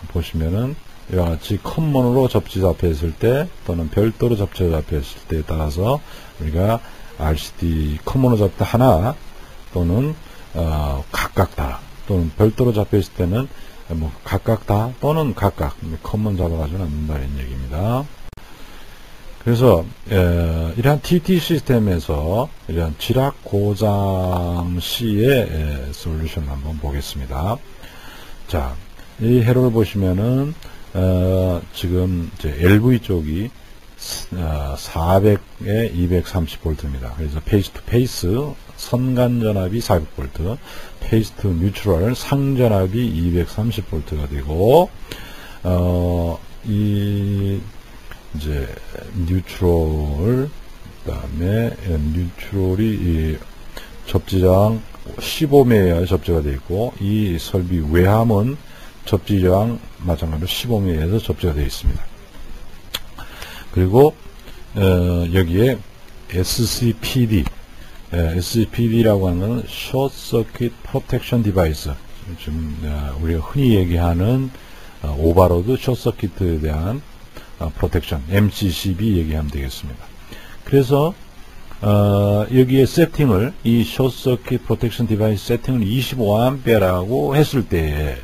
보시면은 이와 같이 커먼으로 접지 잡혀있을 때 또는 별도로 접지 잡혀있을 때에 따라서 우리가 RCD 커먼으로 잡다 하나 또는 각각 다 또는 별도로 잡혀있을 때는 뭐 각각 다 또는 각각 커먼 잡아가지고는 안 된다는 얘기입니다. 그래서 이러한 TT 시스템에서 이러한 지락 고장 시의 솔루션을 한번 보겠습니다. 자, 이 회로를 보시면은 지금 이제 LV 쪽이 400에 230V입니다. 그래서 페이스 투 페이스 선간 전압이 400V, 페이스 투 뉴트럴 상전압이 230V가 되고, 이 이제 뉴트럴, 그다음에 뉴트럴이 이 접지장 15매에 접지가 되어 있고, 이 설비 외함은 접지장 마찬가지로 15매에서 접지가 되어 있습니다. 그리고 여기에 SCPD라고 하는 건 Short Circuit Protection Device, 지금 우리가 흔히 얘기하는 오버로드 숏서킷에 대한 프로텍션, MCCB 얘기하면 되겠습니다. 그래서 여기에 세팅을, 이 숏서킷 프로텍션 디바이스 세팅을 25A라고 했을 때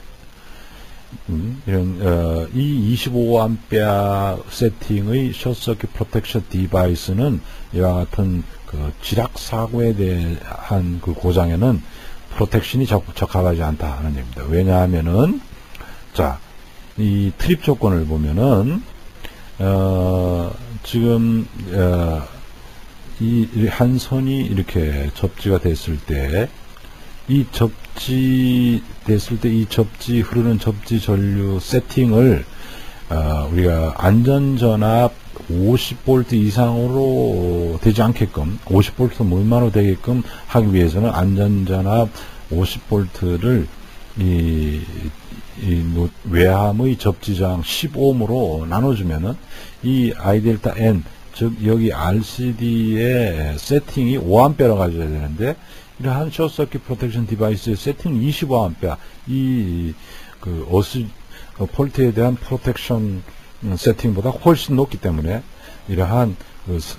이 25A 세팅의 숏서킷 프로텍션 디바이스는 이와 같은 그 지락 사고에 대한 그 고장에는 프로텍션이 적합하지 않다 하는 얘기입니다. 왜냐하면은, 자, 이 트립 조건을 보면은 지금 이 한 선이 이렇게 접지가 됐을 때, 이 접지 됐을 때 이 접지 흐르는 접지 전류 세팅을 우리가 안전전압 50V 이상으로 되지 않게끔, 50V 미만으로 되게끔 하기 위해서는 안전전압 50V를 이 외함의 접지장 10ohm으로 나눠주면은 이 I 델타 N, 즉 여기 RCD의 세팅이 5A로 가져야 되는데, 이러한 숏서킷 프로텍션 디바이스의 세팅 25A, 폴트에 대한 프로텍션 세팅보다 훨씬 높기 때문에, 이러한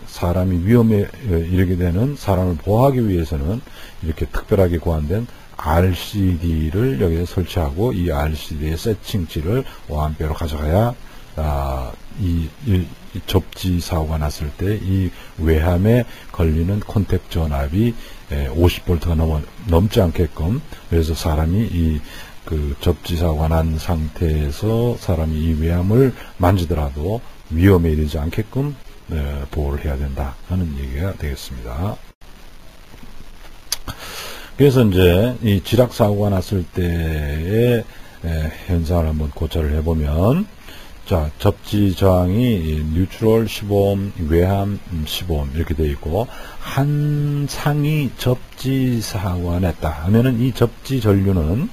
사람이 위험에 이르게 되는 사람을 보호하기 위해서는 이렇게 특별하게 고안된 RCD를 여기에 설치하고, 이 RCD의 세팅치를 5A로 가져가야 이 접지 사고가 났을 때 이 외함에 걸리는 콘택 전압이 50V가 넘지 않게끔, 그래서 사람이 이 그 접지 사고가 난 상태에서 사람이 이 외함을 만지더라도 위험에 이르지 않게끔 보호를 해야 된다 하는 얘기가 되겠습니다. 그래서 이제 이 지락 사고가 났을 때의 현상을 한번 고찰을 해보면, 자, 접지 저항이 뉴트럴 15옴, 외함 15옴 이렇게 되어 있고, 한 상이 접지 사고가 났다 하면은 이 접지 전류는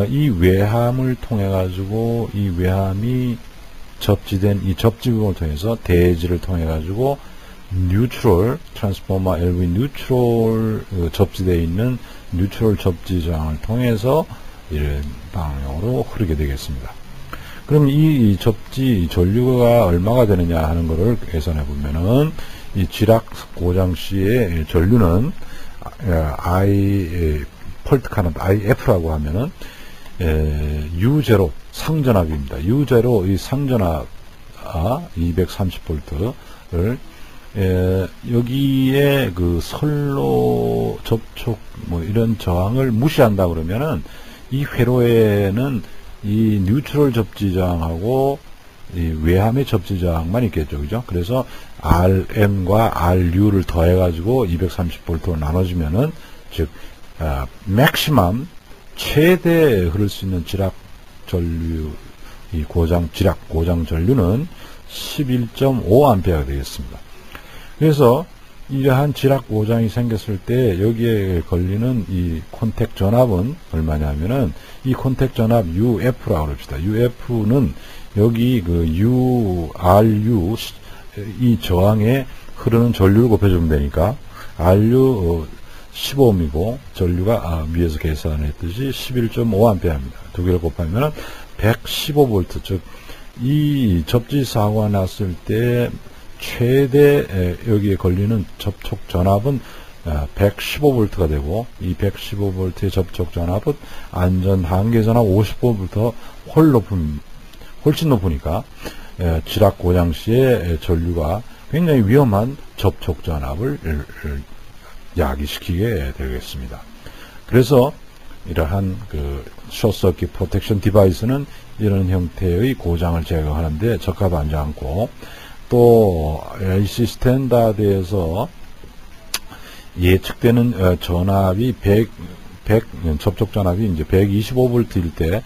이 외함을 통해 가지고 이 외함이 접지된 이 접지 부분을 통해서 대지를 통해 가지고 뉴트럴 트랜스포머 LV 뉴트럴 접지되어 있는 뉴트럴 접지 저항을 통해서 이런 방향으로 흐르게 되겠습니다. 그럼 이 접지 전류가 얼마가 되느냐 하는 것을 계산해 보면은 이 지락 고장 시의 전류는 폴트 커런트 IF라고 하면은 U0 상전압입니다. U0 이 상전압 230V를 여기에 그 선로 접촉 뭐 이런 저항을 무시한다 그러면은 이 회로에는 이 뉴트럴 접지 저항하고 이 외함의 접지 저항만 있겠죠, 그죠? 그래서 RM과 RU를 더해가지고 230V로 나눠지면은 즉 맥시멈 최대 흐를 수 있는 지락 전류 이 지락 고장 전류는 11.5A가 되겠습니다. 그래서 이러한 지락 고장이 생겼을 때 여기에 걸리는 이 콘택 전압은 얼마냐면은 이 콘택 전압 UF라고 합시다. UF는 여기 그 RU 이 저항에 흐르는 전류를 곱해주면 되니까 RU 15옴이고 전류가 위에서 계산했듯이 11.5A입니다. 두 개를 곱하면 115V, 즉 이 접지 사고가 났을 때 최대 여기에 걸리는 접촉 전압은 115V가 되고, 이 115V의 접촉 전압은 안전 한계 전압 50V부터 훨씬 높으니까 지락 고장 시에 전류가 굉장히 위험한 접촉 전압을 야기시키게 되겠습니다. 그래서 이러한 그 숏서킷 프로텍션 디바이스는 이런 형태의 고장을 제거하는데 적합하지 않고, 또 AC 스탠다드에서 예측되는 전압이 100 접촉 전압이 이제 125V일 때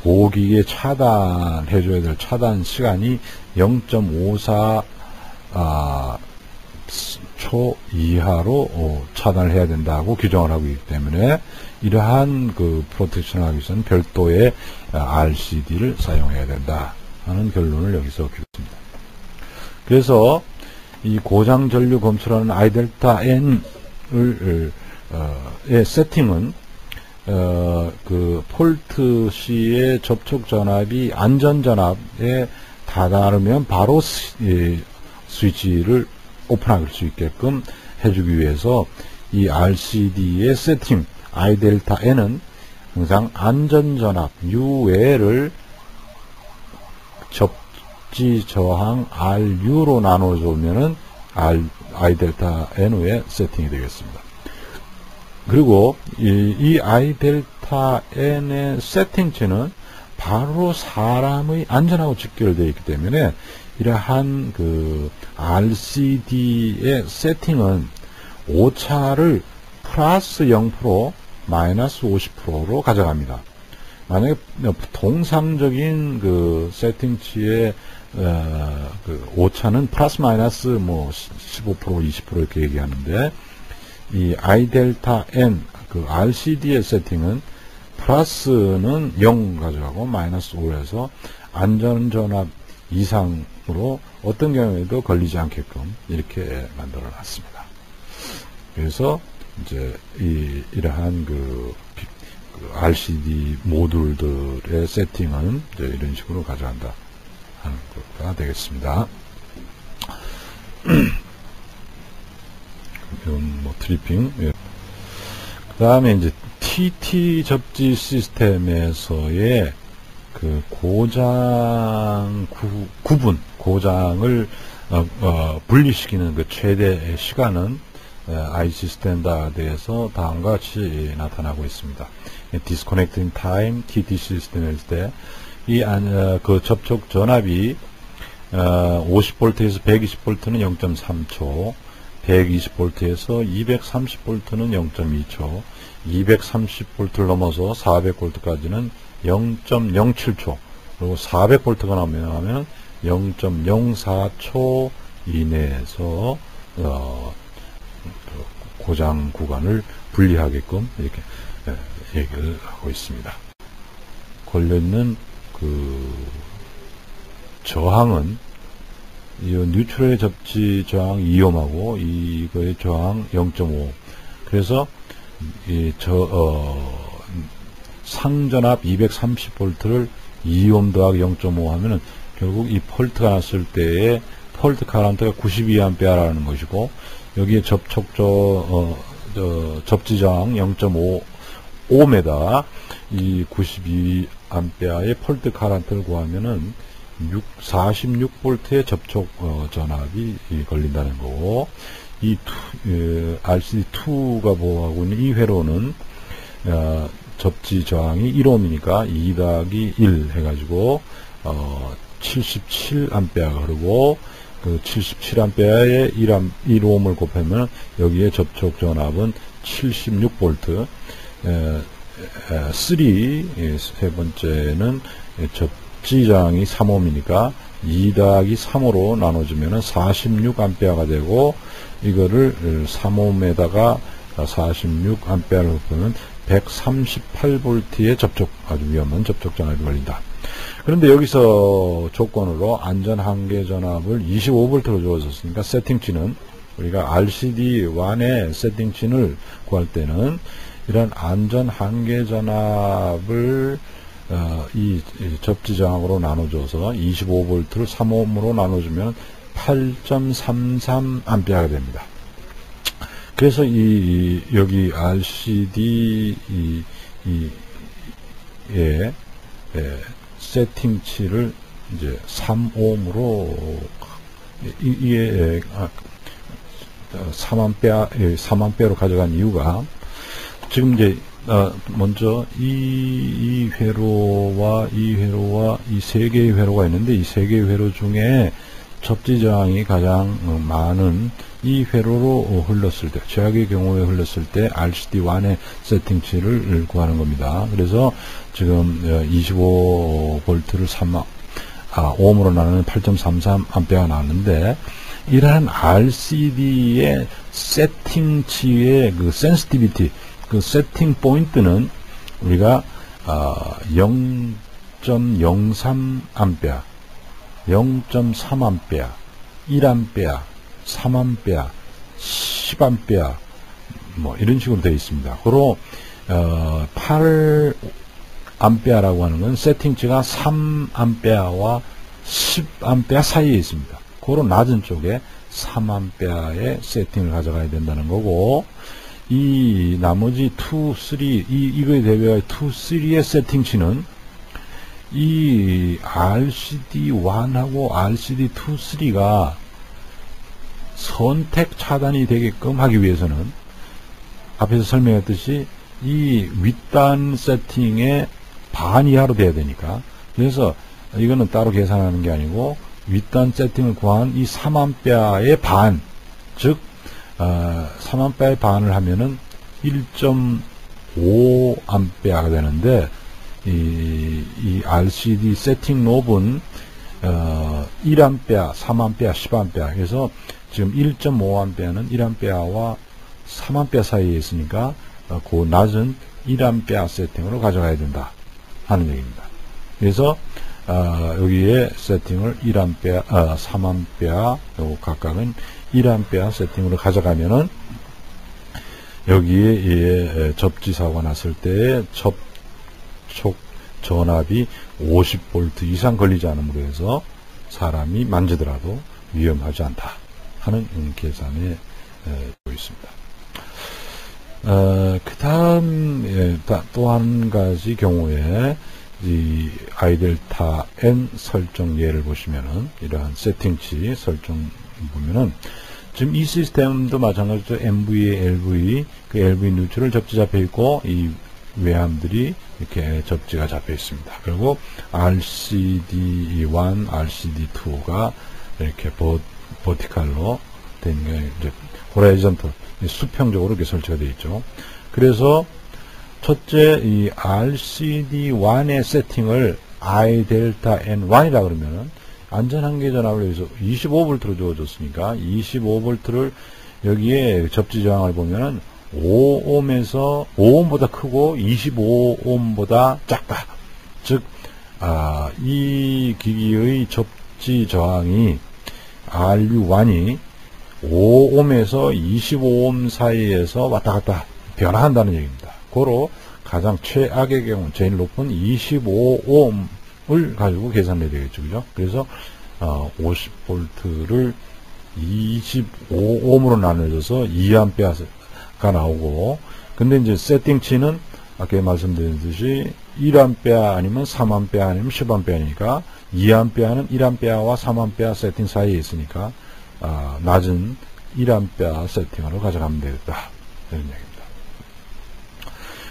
보호기기에 차단해줘야 될 차단 시간이 0.54 초 이하로 차단을 해야 된다고 규정을 하고 있기 때문에 이러한 그 프로텍션을 하기 위해서는 별도의 RCD를 사용해야 된다 하는 결론을 여기서 얻습니다. 그래서 이 고장 전류 검출하는 I 델타 N을 의 세팅은 그 폴트 C의 접촉 전압이 안전 전압에 다다르면 바로 스위치를 오픈할 수 있게끔 해주기 위해서 이 RCD의 세팅 I 델타 N은 항상 안전전압 U를 접지 저항 RU로 나눠주면은 I 델타 N의 세팅이 되겠습니다. 그리고 이 I 델타 N의 세팅치는 바로 사람의 안전하고 직결되어 있기 때문에 이러한 그 RCD의 세팅은 오차를 플러스 0%, 마이너스 50%로 가져갑니다. 만약에 통상적인 그 세팅치의 그 오차는 플러스 마이너스 뭐 15%, 20% 이렇게 얘기하는데, 이 I 델타 N 그 RCD의 세팅은 플러스는 0 가져가고 마이너스 5 해서 안전전압 이상으로 어떤 경우에도 걸리지 않게끔 이렇게 만들어 놨습니다. 그래서 이제 이러한 그 RCD 모듈들의 세팅은 이제 이런 식으로 가져간다 하는 것가 되겠습니다. 이건 뭐 트리핑. 그 다음에 이제 TT 접지 시스템에서의 그 고장 구분, 고장을 분리시키는 그 최대 시간은 IC 스탠다드에서 다음과 같이 나타나고 있습니다. Disconnecting time, TTC 시스템일 때, 그 접촉 전압이 50V에서 120V는 0.3초, 120V에서 230V는 0.2초, 230V를 넘어서 400V까지는 0.07초, 그리고 400V가 나오면 0.04초 이내에서 고장 구간을 분리하게끔 이렇게 얘기를 하고 있습니다. 걸려있는 그 저항은 이 뉴트럴의 접지 저항 2옴하고 이거의 저항 0.5. 그래서 상전압 230V를 2옴 더하기 0.5 하면은 결국 이 폴트가 났을 때의 폴트 카런트가 92A라는 것이고, 여기에 접지 저항 0.5옴에다 이 92A의 폴트 카런트를 구하면은 46V의 접촉 전압이 걸린다는 거고, 이 RCD2가 보호하고 있는 이 회로는 접지 저항이 1옴이니까 2 더하기 1 해가지고 77A가 흐르고, 그 77A의 1옴을 곱하면 여기에 접촉 전압은 76V. 3, 세 번째는 접지 저항이 3옴이니까 2 더하기 3으로 나눠주면 46A가 되고, 이거를 3옴에다가 46A를 곱하면 138V의 아주 위험한 접촉 전압이 걸린다. 그런데 여기서 조건으로 안전 한계 전압을 25V로 주어졌으니까 세팅치는, 우리가 RCD1의 세팅치를 구할 때는 이런 안전 한계 전압을 이 접지 저항으로 나눠줘서 25V를 3옴으로 나눠주면 8.33A가 됩니다. 그래서 여기 RCD의 세팅치를 이제 3옴으로 이게 3A3A로 가져간 이유가, 지금 이제 먼저 이 회로와 이 세 개의 회로가 있는데, 이 세 개의 회로 중에 접지 저항이 가장 많은 이 회로로 흘렀을 때, 최악의 경우에 흘렀을 때 RCD1의 세팅치를 구하는 겁니다. 그래서 지금 25V를 5옴으로 나누면 8.33A가 나왔는데, 이러한 RCD의 세팅치의 그 센시티비티, 그 세팅 포인트는 우리가 0.03A, 0.3A, 1A, 3A, 10A 뭐 이런 식으로 되어 있습니다. 그리고 8A라고 하는 건 세팅치가 3A와 10A 사이에 있습니다. 그런 낮은 쪽에 3A의 세팅을 가져가야 된다는 거고, 이 나머지 2, 3, 이거에 대비하여 2, 3의 세팅치는 이 RCD1하고 RCD2, 3가 선택 차단이 되게끔 하기 위해서는 앞에서 설명했듯이 이 윗단 세팅의 반 이하로 돼야 되니까, 그래서 이거는 따로 계산하는 게 아니고 윗단 세팅을 구한 이 3A의 반, 즉 3A의 반을 하면은 1.5A가 되는데, 이 RCD 세팅 롭은 1A, 3A, 10A, 그래서 지금 1.5A는 1A와 3A 사이에 있으니까 그 낮은 1A 세팅으로 가져가야 된다 하는 얘기입니다. 그래서 여기에 세팅을 1A, 3A, 요거 각각은 1A 세팅으로 가져가면은 여기에 접지 사고가 났을 때 접촉 전압이 50V 이상 걸리지 않음으로 해서 사람이 만지더라도 위험하지 않다 하는 계산에 되어 있습니다. 그 다음 또 한 가지 경우에 이 iΔ n 설정 예를 보시면은 이러한 세팅치 설정 보면은 지금 이 시스템도 마찬가지로 MV, LV, 그 LV 누출을 접지 잡혀 있고 이 외함들이 이렇게 접지가 잡혀 있습니다. 그리고 RCD1, RCD2가 이렇게 버티칼로 된 게 이제 호라이전털 수평적으로 이렇게 설치가 되어 있죠. 그래서 첫째 이 RCD1의 세팅을 iΔN1이라 그러면은 안전한계 전압을 여기서 25V로 주어졌으니까 25V를 여기에 접지 저항을 보면은 5ohm에서 5ohm보다 크고 25ohm보다 작다. 즉, 이 기기의 접지 저항이 RU1이 5ohm에서 25ohm 사이에서 왔다 갔다 변화한다는 얘기입니다. 고로 가장 최악의 경우 제일 높은 25ohm을 가지고 계산해야 되겠죠. 그죠? 그래서 50V를 25ohm으로 나눠져서 2A가 나오고, 근데 이제 세팅치는 아까 말씀드렸듯이 1A 아니면 3A 아니면 10A니까 2A는 1A와 3A 세팅 사이에 있으니까 낮은 1A 세팅으로 가져가면 되겠다. 이런 얘기입니다.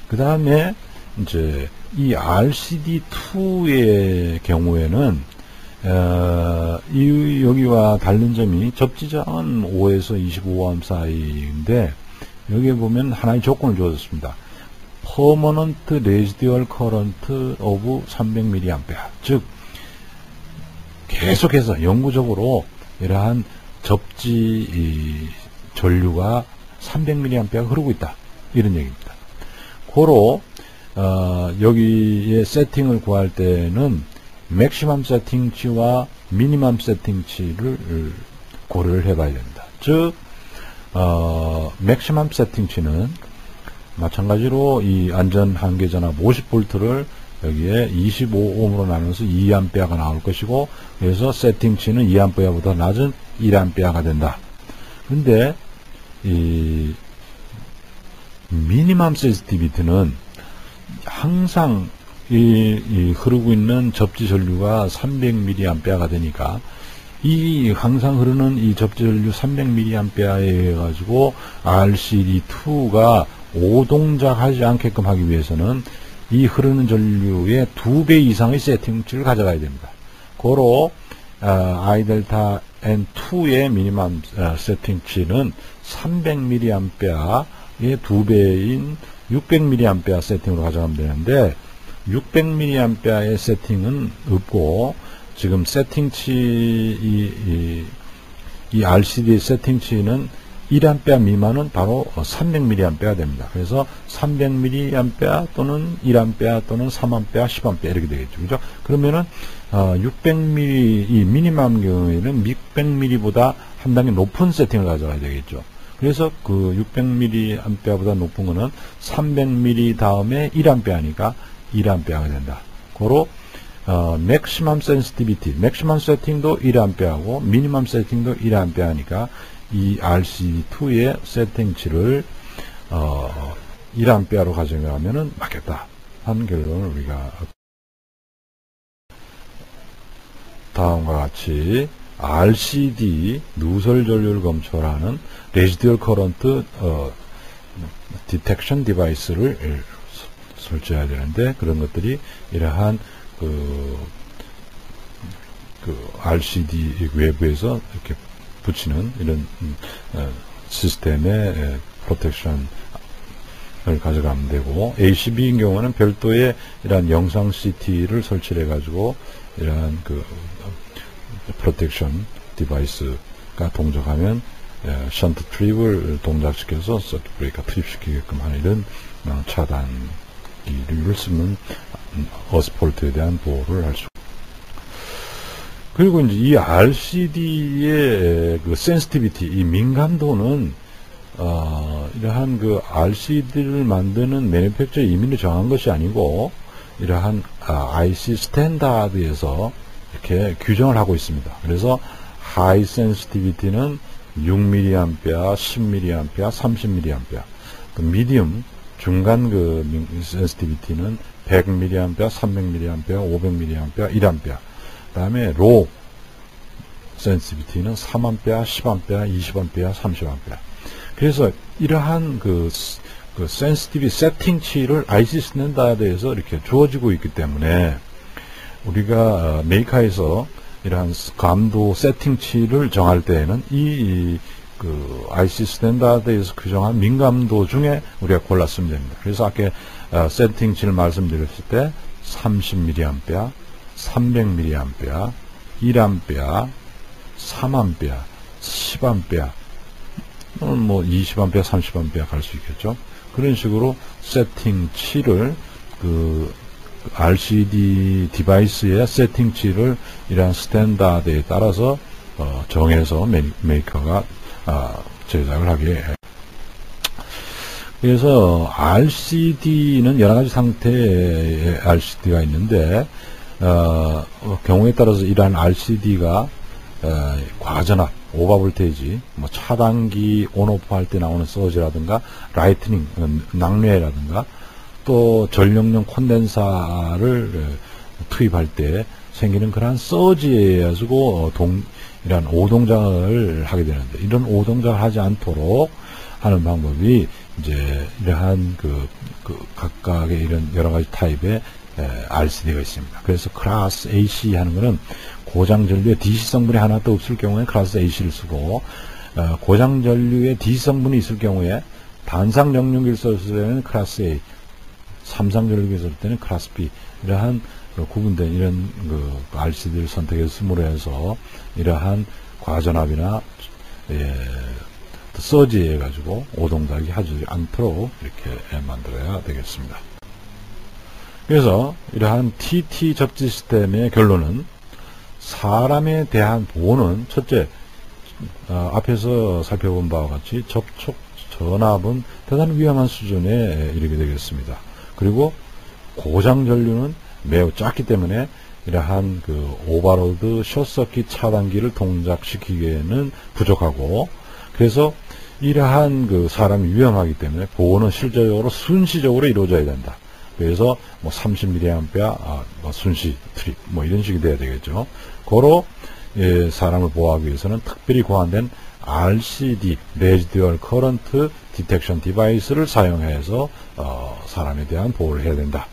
그 다음에 이제 이 RCD2의 경우에는 여기와 다른 점이 접지장은 5에서 25ohm 사이인데 여기에 보면 하나의 조건을 주어졌습니다. Permanent Residual Current of 300mA. 즉 계속해서 영구적으로 이러한 접지 전류가 300mA가 흐르고 있다. 이런 얘기입니다. 고로 여기에 세팅을 구할 때는 맥시멈 세팅치와 미니멈 세팅치를 고려를 해봐야 됩니다. 즉 맥시멈 세팅치는 마찬가지로 이 안전 한계 전압 50V를 여기에 25ohm으로 나눠서 2A가 나올 것이고, 그래서 세팅치는 2A보다 낮은 1A가 된다. 근데 이 미니멈 센시티비티는 항상 이 흐르고 있는 접지 전류가 300mA가 되니까 이 항상 흐르는 이 접지 전류 300mA에 의해 가지고 RCD2가 오동작하지 않게끔 하기 위해서는 이 흐르는 전류의 2배 이상의 세팅치를 가져가야 됩니다. 고로 iΔN2의 미니멈 세팅치는 300mA의 2배인 600mA 세팅으로 가져가면 되는데 600mA의 세팅은 없고, 지금 세팅치 이 RCD 세팅치는 1A 미만은 바로 300mA가 됩니다. 그래서 300mA 또는 1A 또는 3A, 10A 이렇게 되겠죠. 그죠? 그러면은 600mA 이 미니멈 경우에는 600mA보다 한 단계 높은 세팅을 가져가야 되겠죠. 그래서 그 600mA보다 높은 거는 300mA 다음에 1A니까 1A가 된다. 고로 맥시멈 센시티비티, 맥시멈 세팅도 1A고 미니멈 세팅도 1A니까 이 RCD2의 세팅치를 1A로 가져가면은 맞겠다 하는 결론을 우리가 다음과 같이 RCD 누설 전류를 검출하는 레지듀얼 커런트 디텍션 디바이스를 설치해야 되는데, 그런 것들이 이러한 그 RCD 외부에서 이렇게 붙이는 이런 시스템의 프로텍션을 가져가면 되고, ACB인 경우는 별도의 이러한 영상 CT를 설치해 가지고 이러한 그 프로텍션 디바이스가 동작하면 션트 트립을 동작시켜서 서킷 브레이커 트립시키게끔 하는 이런 차단기를 쓰면 어스폴트에 대한 보호를 할 수. 그리고 이제 이 RCD의 그 센시티비티, 이 민감도는 이러한 그 RCD를 만드는 매니팩처 이민을 정한 것이 아니고 이러한 IC 스탠다드에서 이렇게 규정을 하고 있습니다. 그래서 하이 센시티비티는 6mA, 10mA, 30mA, 또 미디엄 중간 그 센시티비티는 100mA, 300mA, 500mA, 1A. 그 다음에 로우 센시티비티는 3A, 10A, 20A, 30A. 그래서 이러한 그 센시티비 세팅치를 IC 스탠다드에서 이렇게 주어지고 있기 때문에 우리가 메이커에서 이러한 감도 세팅치를 정할 때에는 그 IC 스탠다드에서 규정한 민감도 중에 우리가 골랐으면 됩니다. 그래서 아까 세팅치를 말씀드렸을 때 30mA, 300mA, 1A, 3A, 10A, 뭐 20A, 30A 갈 수 있겠죠. 그런 식으로 세팅치를 그 RCD 디바이스의 세팅치를 이러한 스탠다드에 따라서 정해서 메이커가 제작을 하게 해요. 그래서 RCD는 여러 가지 상태의 RCD가 있는데 경우에 따라서 이러한 RCD가 과전압, 오버볼테이지, 뭐 차단기 온오프 할 때 나오는 서지라든가 라이트닝, 낙뢰라든가 또 전력용 콘덴사를 투입할 때 생기는 그러한 서지에 가지고 이러한 오동작을 하게 되는데, 이런 오동작을 하지 않도록 하는 방법이 이제 이러한 그 각각의 이런 여러 가지 타입의 RCD가 있습니다. 그래서 클래스 AC 하는 거는 고장 전류에 DC 성분이 하나도 없을 경우에 클래스 AC를 쓰고, 고장 전류에 DC 성분이 있을 경우에 단상 정류기를 썼을 때는 클래스 A, 삼상 전류기를 썼을 때는 클래스 B, 이러한 구분된 이런 RCD를 선택해서 쓰므로 해서 이러한 과전압이나 서지해 가지고 오동작이 하지 않도록 이렇게 만들어야 되겠습니다. 그래서 이러한 TT 접지 시스템의 결론은 사람에 대한 보호는 첫째, 앞에서 살펴본 바와 같이 접촉 전압은 대단히 위험한 수준에 이르게 되겠습니다. 그리고 고장 전류는 매우 작기 때문에 이러한 그 오버로드 숏서킷 차단기를 동작시키기에는 부족하고, 그래서 이러한 그 사람이 위험하기 때문에 보호는 실제적으로 순시적으로 이루어져야 된다. 그래서 뭐 30mA 뭐 순시 트립 뭐 이런 식이 돼야 되겠죠. 고로 사람을 보호하기 위해서는 특별히 고안된 RCD Residual Current Detection Device를 사용해서 사람에 대한 보호를 해야 된다.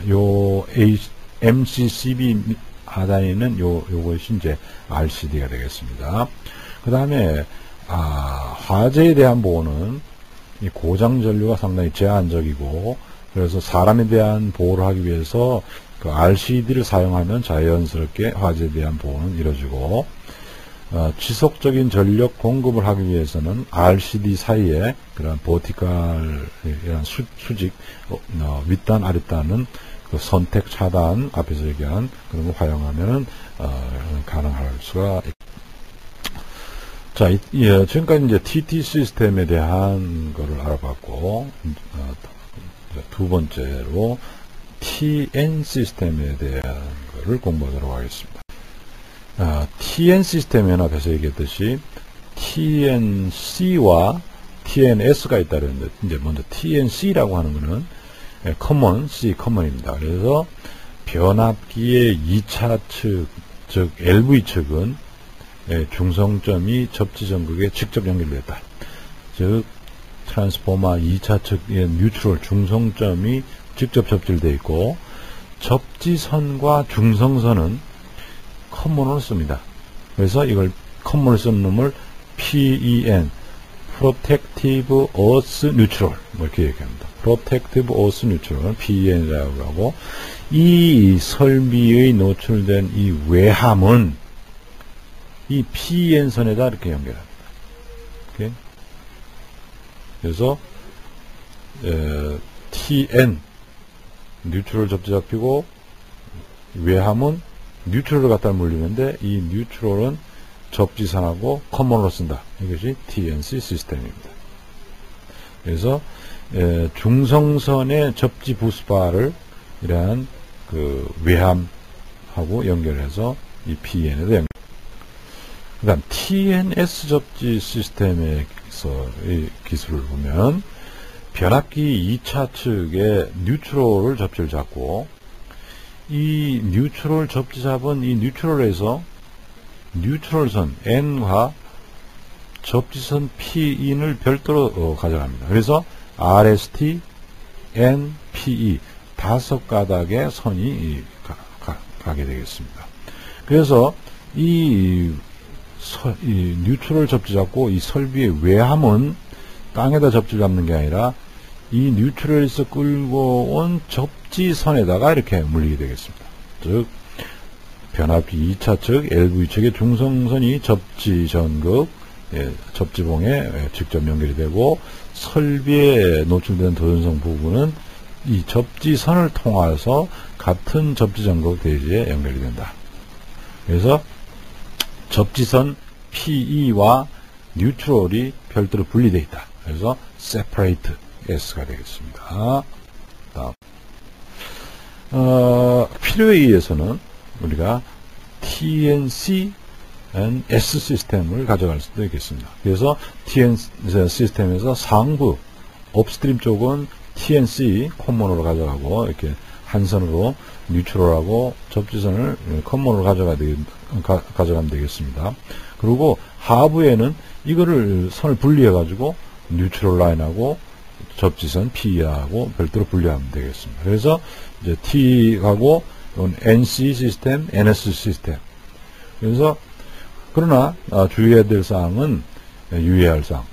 요 MCCB 하단에는 요것이 이제 RCD가 되겠습니다. 그 다음에 화재에 대한 보호는 이 고장 전류가 상당히 제한적이고, 그래서 사람에 대한 보호를 하기 위해서 그 RCD를 사용하면 자연스럽게 화재에 대한 보호는 이루어지고, 지속적인 전력 공급을 하기 위해서는 RCD 사이에 그런 버티컬 이런 수직 윗단 아랫단은 그 선택 차단 앞에서 얘기한 그런 거 활용하면은 가능할 수가 있습니다. 자, 지금까지 이제 TT 시스템에 대한 거를 알아봤고, 두 번째로 TN 시스템에 대한 거를 공부하도록 하겠습니다. TN 시스템에는 앞에서 얘기했듯이 TNC와 TNS가 있다 그랬는데, 이제 먼저 TNC라고 하는 거는 커먼, C 커먼입니다. 그래서 변압기의 2차 측, 즉 LV 측은 중성점이 접지 전극에 직접 연결됐다. 즉 트랜스포머 2차 측의 뉴트럴 중성점이 직접 접질되어 있고, 접지선과 중성선은 커먼으로 씁니다. 그래서 이걸 커먼으로 쓴 놈을 PEN Protective Earth Neutral 뭐 이렇게 얘기합니다. Protective Earth Neutral PEN이라고 하고, 이 설비의 노출된 이 외함은 이 PEN선에다 이렇게 연결합니다. 오케이? 그래서 TN 뉴트럴 접지 잡히고, 외함은 뉴트럴을 갖다 물리는데 이 뉴트럴은 접지선하고 커먼으로 쓴다. 이것이 TNC 시스템입니다. 그래서 중성선의 접지 부스바를 이러한 그 외함하고 연결해서 이 PN에다 연결. 그 다음 TNS 접지 시스템에서 이 기술을 보면 변압기 2차 측에 뉴트럴을 접지를 잡고, 이 뉴트럴 접지 잡은 이 뉴트럴에서 뉴트럴선 N과 접지선 P인을 별도로 가져갑니다. 그래서 RST, N, PE 5가닥의 선이 가게 되겠습니다. 그래서 이 뉴트럴 접지 잡고 이 설비의 외함은 땅에다 접지 잡는 게 아니라 이 뉴트럴에서 끌고 온 접지선에다가 이렇게 물리게 되겠습니다. 즉 변압기 2차 측, LV 측의 중성선이 접지전극, 접지봉에 직접 연결이 되고, 설비에 노출된 도전성 부분은 이 접지선을 통해서 같은 접지전극 대지에 연결이 된다. 그래서 접지선 PE와 뉴트럴이 별도로 분리되어 있다. 그래서 separate S가 되겠습니다. 다음. 필요에 의해서는 우리가 TNC and S 시스템을 가져갈 수도 있겠습니다. 그래서 TNC 시스템에서 상부, 업스트림 쪽은 TNC 콤몬으로 가져가고, 이렇게 한 선으로 뉴트럴하고 접지선을 콤몬으로 가져가면 되겠습니다. 그리고 하부에는 이거를 선을 분리해가지고 뉴트럴 라인하고 접지선 PE하고 별도로 분리하면 되겠습니다. 그래서 이제 T하고 NC 시스템, NS 시스템. 그래서 그러나 주의해야 될 사항은 유의할 사항.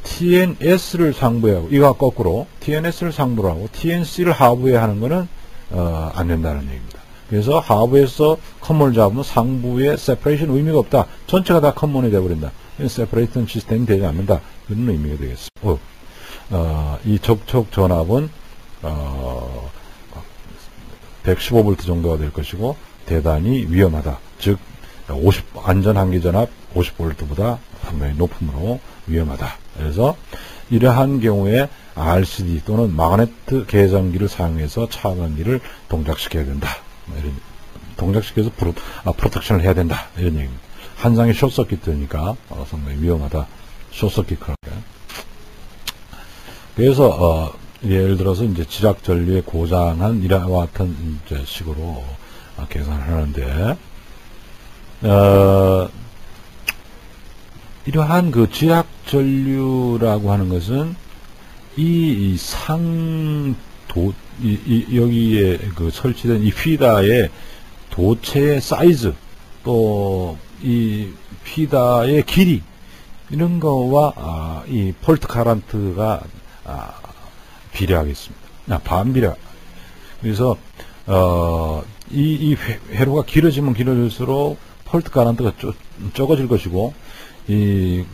TNS를 상부에 하고, 이거 거꾸로 TNS를 상부로 하고 TNC를 하부에 하는 거는 안 된다는 얘기입니다. 그래서 하부에서 커먼을 잡으면 상부에 세퍼레이션 의미가 없다. 전체가 다 커먼이 되어버린다. 세퍼레이션 시스템이 되지 않는다. 그런 의미가 되겠습니다. 이 접촉 전압은 115V 정도가 될 것이고 대단히 위험하다. 즉 안전 한계 전압 50V보다 상당히 높으므로 위험하다. 그래서 이러한 경우에 RCD 또는 마그네트 계전기를 사용해서 차단기를 동작시켜야 된다. 이런, 동작시켜서 프로텍션을 해야 된다. 이런 얘기입니다. 한 장의 숏서킷이니까 상당히 위험하다. 숏서킷 그런게. 그래서 예를 들어서 이제 지락 전류에 고장한 이와 같은 이제 식으로 계산을 하는데, 이러한 그 지락 전류라고 하는 것은 여기에 그 설치된 이 피다의 도체의 사이즈, 또 이 피다의 길이, 이런 거와 이 폴트 카런트가 비례하겠습니다. 반비례. 그래서 이 회로가 길어지면 길어질수록 폴트 카런트가 적어질 것이고, 그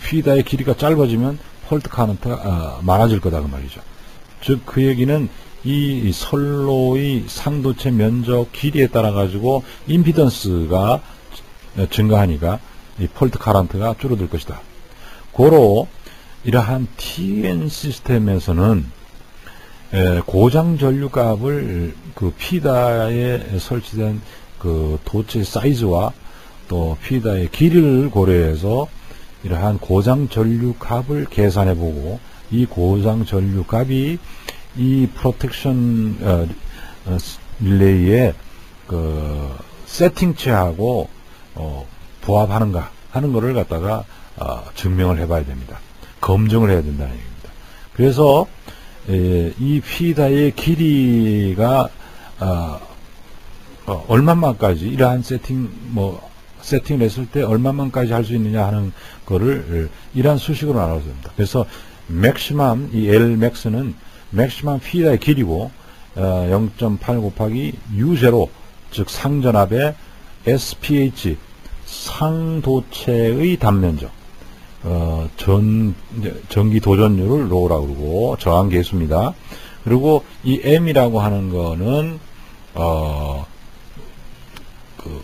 피다의 길이가 짧아지면 폴트 카런트가 많아질 거다 그 말이죠. 즉 그 얘기는 이 선로의 상도체 면적 길이에 따라 가지고 임피던스가 증가하니까 이 폴트 카런트가 줄어들 것이다. 고로 이러한 TN 시스템에서는 고장 전류 값을 그 피다에 설치된 그 도체 사이즈와 또 피다의 길이를 고려해서 이러한 고장 전류 값을 계산해 보고, 이 고장 전류 값이 이 프로텍션 릴레이의 그 세팅체하고 부합하는가 하는 거를 갖다가 증명을 해봐야 됩니다. 검증을 해야 된다는 얘기입니다. 그래서 이 피다의 길이가 얼마만까지 이러한 세팅을 했을 때 얼마만까지 할 수 있느냐 하는 거를 이러한 수식으로 나눠서 됩니다. 그래서 맥시멈, 이 Lmax는 맥시멈 피다의 길이고 0.8 곱하기 U0, 즉 상전압의 SPH, 상도체의 단면적, 전기 도전율을 로라고 그러고 저항 계수입니다. 그리고 이 M이라고 하는 거는 그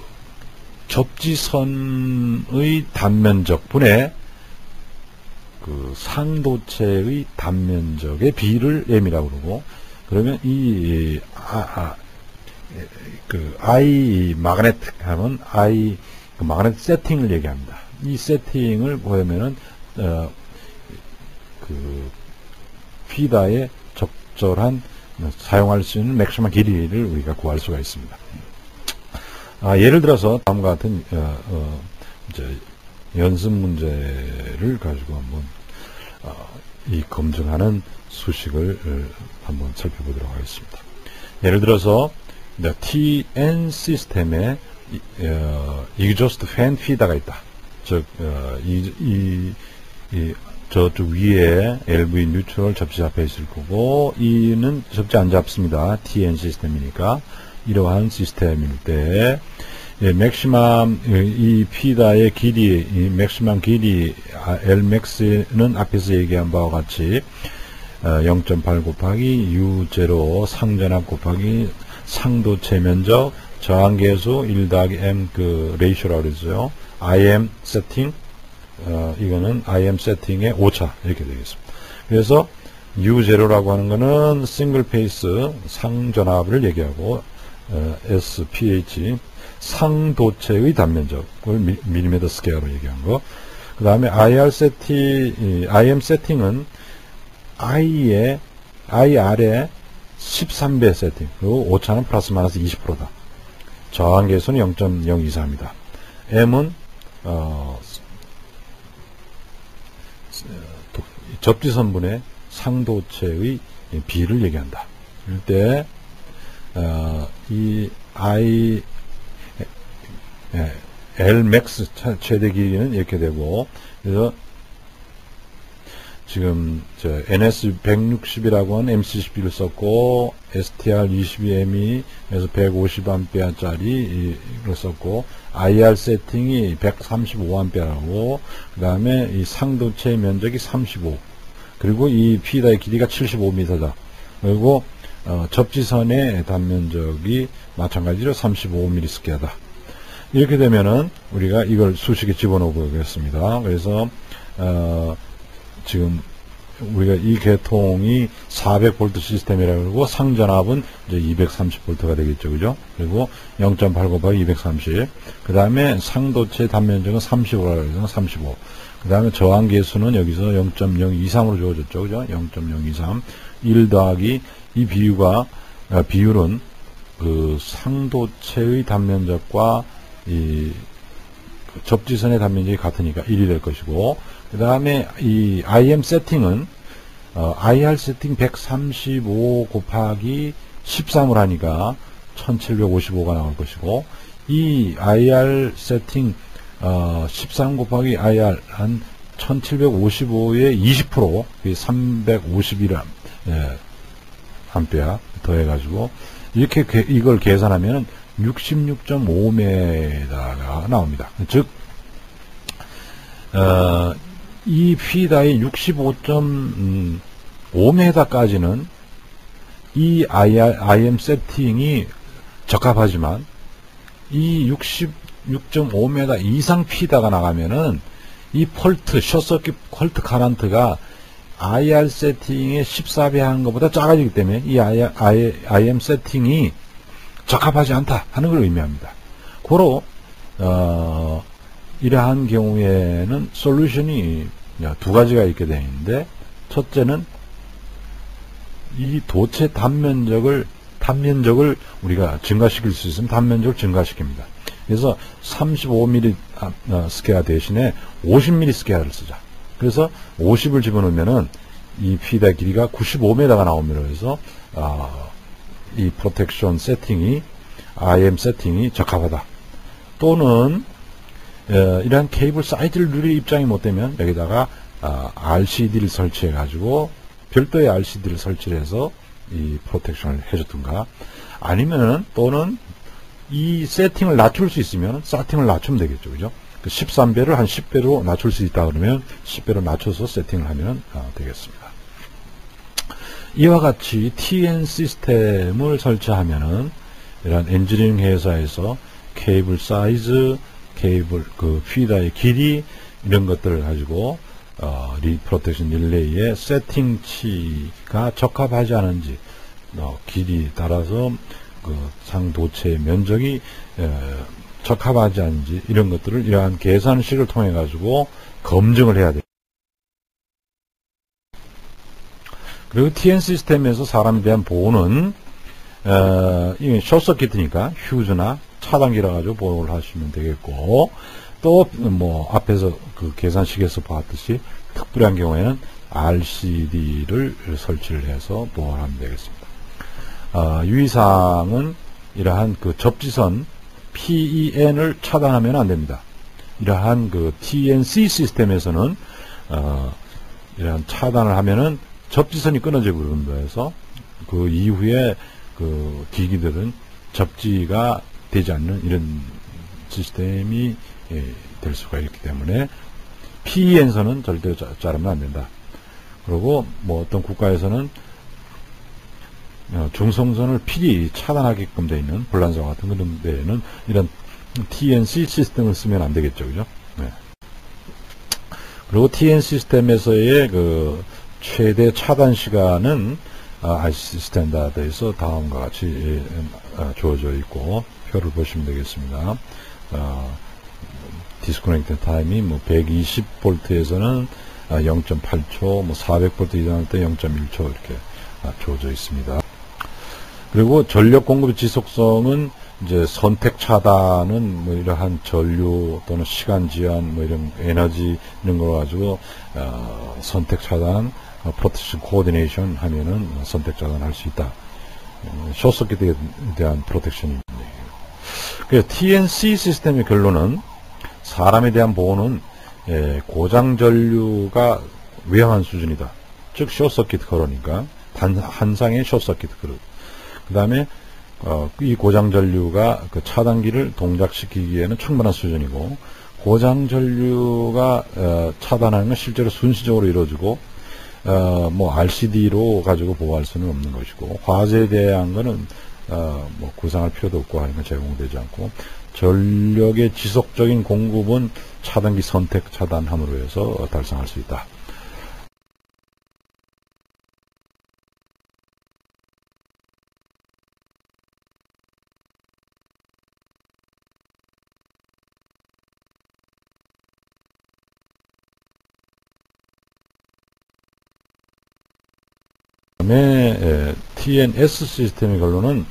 접지선의 단면적 분의 그 상도체의 단면적의 비를 M이라고 그러고, 그러면 이 I 마그네틱 하면 I 그 마그네틱 세팅을 얘기합니다. 이 세팅을 보면은 그 피다에 적절한 사용할 수 있는 맥시멈 길이를 우리가 구할 수가 있습니다. 예를 들어서 다음과 같은 이제 연습 문제를 가지고 한번 이 검증하는 수식을 한번 살펴보도록 하겠습니다. 예를 들어서 TN 시스템에 exhaust fan feeder가 있다. 즉 저쪽 위에 LV 뉴트럴 접지 잡혀 있을 거고 E는 접지 안 잡습니다. TN 시스템이니까. 이러한 시스템일 때 맥시멈 이 피다의 길이, 이 맥시멈 길이 Lmax는 앞에서 얘기한 바와 같이 0.8 곱하기 U0 상전압 곱하기 상도체 면적 저항계수 1 더하기 M 그 레이쇼라고 그랬어요. IM 세팅 이거는 IM 세팅의 오차 이렇게 되겠습니다. 그래서 U0라고 하는 거는 싱글 페이스 상전압을 얘기하고 SPH 상도체의 단면적을 밀리미터 스퀘어로 얘기한 거. 그 다음에 IM 세팅은 IR의 13배 세팅. 그리고 오차는 플러스 마이너스 20%다. 저항계수는 0.023입니다. M은 접지선분의 상도체의 비를 얘기한다. 이럴 때 이 Lmax 최대 길이는 이렇게 되고, 그래서 지금 NS160이라고 하는 MC12를 썼고 STR22Me에서 150A짜리를 썼고 IR 세팅이 135A라고, 그 다음에 이 상도체 면적이 35, 그리고 이 피다의 길이가 75m다. 그리고 접지선의 단면적이 마찬가지로 35mm 스퀘어다. 이렇게 되면은 우리가 이걸 수식에 집어넣어 보겠습니다. 그래서 지금 우리가 이 계통이 400V 시스템이라고 그러고 상전압은 이제 230V가 되겠죠. 그죠? 그리고 0.8 곱하기 230. 그 다음에 상도체 단면적은 35라고 해서 35. 그 다음에 저항 계수는 여기서 0.023으로 주어졌죠. 그죠? 0.023. 1 더하기 이 비율은 그 상도체의 단면적과 이 접지선의 단면적이 같으니까 1이 될 것이고, 그 다음에 이 IM 세팅은 IR 세팅 135 곱하기 13을 하니까 1755가 나올 것이고, 이 IR 세팅 13 곱하기 IR 한 1755의 20%, 351 암페어 더해가지고 이렇게 이걸 계산하면 66.5m가 나옵니다. 즉 이 피다의 65.5m까지는 이 IM 세팅이 적합하지만 이 66.5m 이상 피다가 나가면은 이 폴트, 숏서킷 폴트 카런트가 IR 세팅의 14배 한 것보다 작아지기 때문에 이 IM 세팅이 적합하지 않다 하는 걸 의미합니다. 고로 이러한 경우에는 솔루션이 두 가지가 있게 되어 있는데, 첫째는 이 도체 단면적을 우리가 증가시킬 수 있으면 단면적을 증가시킵니다. 그래서 35mm 스퀘어 대신에 50mm 스퀘어를 쓰자. 그래서 50을 집어넣으면은 이 피다 길이가 95m가 나오므로 해서 이 프로텍션 세팅이 IM 세팅이 적합하다. 또는 이러한 케이블 사이즈를 누릴 입장이 못 되면 여기다가 RCD를 설치해 가지고 별도의 RCD를 설치를 해서 이 프로텍션을 해줬든가, 아니면은 또는 이 세팅을 낮출 수 있으면 세팅을 낮추면 되겠죠. 그죠? 그 13배를 한 10배로 낮출 수 있다 그러면 10배로 낮춰서 세팅을 하면 되겠습니다. 이와 같이 TN 시스템을 설치하면은 이런 엔지니어링 회사에서 케이블 사이즈, 케이블 그 피다의 길이 이런 것들을 가지고 프로텍션 릴레이의 세팅치가 적합하지 않은지 길이 따라서 그 상도체 면적이 적합하지 않은지 이런 것들을 이러한 계산식을 통해 가지고 검증을 해야 돼요. 그리고 TN 시스템에서 사람에 대한 보호는 이게 숏서킷이니까 휴즈나 차단기라 가지고 보호를 하시면 되겠고, 또 뭐 앞에서 그 계산식에서 봤듯이 특별한 경우에는 RCD를 설치를 해서 보호를 하면 되겠습니다. 유의사항은 이러한 그 접지선 PEN을 차단하면 안 됩니다. 이러한 그 TNC 시스템에서는 이러한 차단을 하면은 접지선이 끊어져 버린다 해서 그 이후에 그 기기들은 접지가 되지 않는 이런 시스템이 될 수가 있기 때문에 PEN선은 절대 자르면 안 된다. 그리고 뭐 어떤 국가에서는 중성선을 필히 차단하게끔 되어 있는 불란서 같은 그런 데에는 이런 TNC 시스템을 쓰면 안 되겠죠, 그죠? 네. 그리고 TN 시스템에서의 그 최대 차단 시간은 IC 스탠다드에서 다음과 같이 주어져 있고 표를 보시면 되겠습니다. 디스커넥트 타임이 뭐 120V에서는 0.8초, 뭐 400V 이상할 때 0.1초 이렇게 주어져 있습니다. 그리고 전력 공급의 지속성은 이제 선택 차단은 뭐 이러한 전류 또는 시간 제한 뭐 이런 에너지 이런 거 가지고 선택 차단, 프로텍션 코디네이션 하면은 선택 차단할 수 있다. 숏서킷에 대한 프로텍션입니다. 그래서 TNC 시스템의 결론은 사람에 대한 보호는 고장 전류가 위험한 수준이다. 즉 숏서킷 커러니까 한 쌍의 숏서킷 커러. 그 다음에 이 고장 전류가 그 차단기를 동작시키기에는 충분한 수준이고, 고장 전류가 차단하는 건 실제로 순시적으로 이루어지고 뭐 RCD로 가지고 보호할 수는 없는 것이고, 화재에 대한 거는 뭐 구상할 필요도 없고 하는 건 제공되지 않고, 전력의 지속적인 공급은 차단기 선택 차단함으로 해서 달성할 수 있다. 다음에 TNS 시스템의 결론은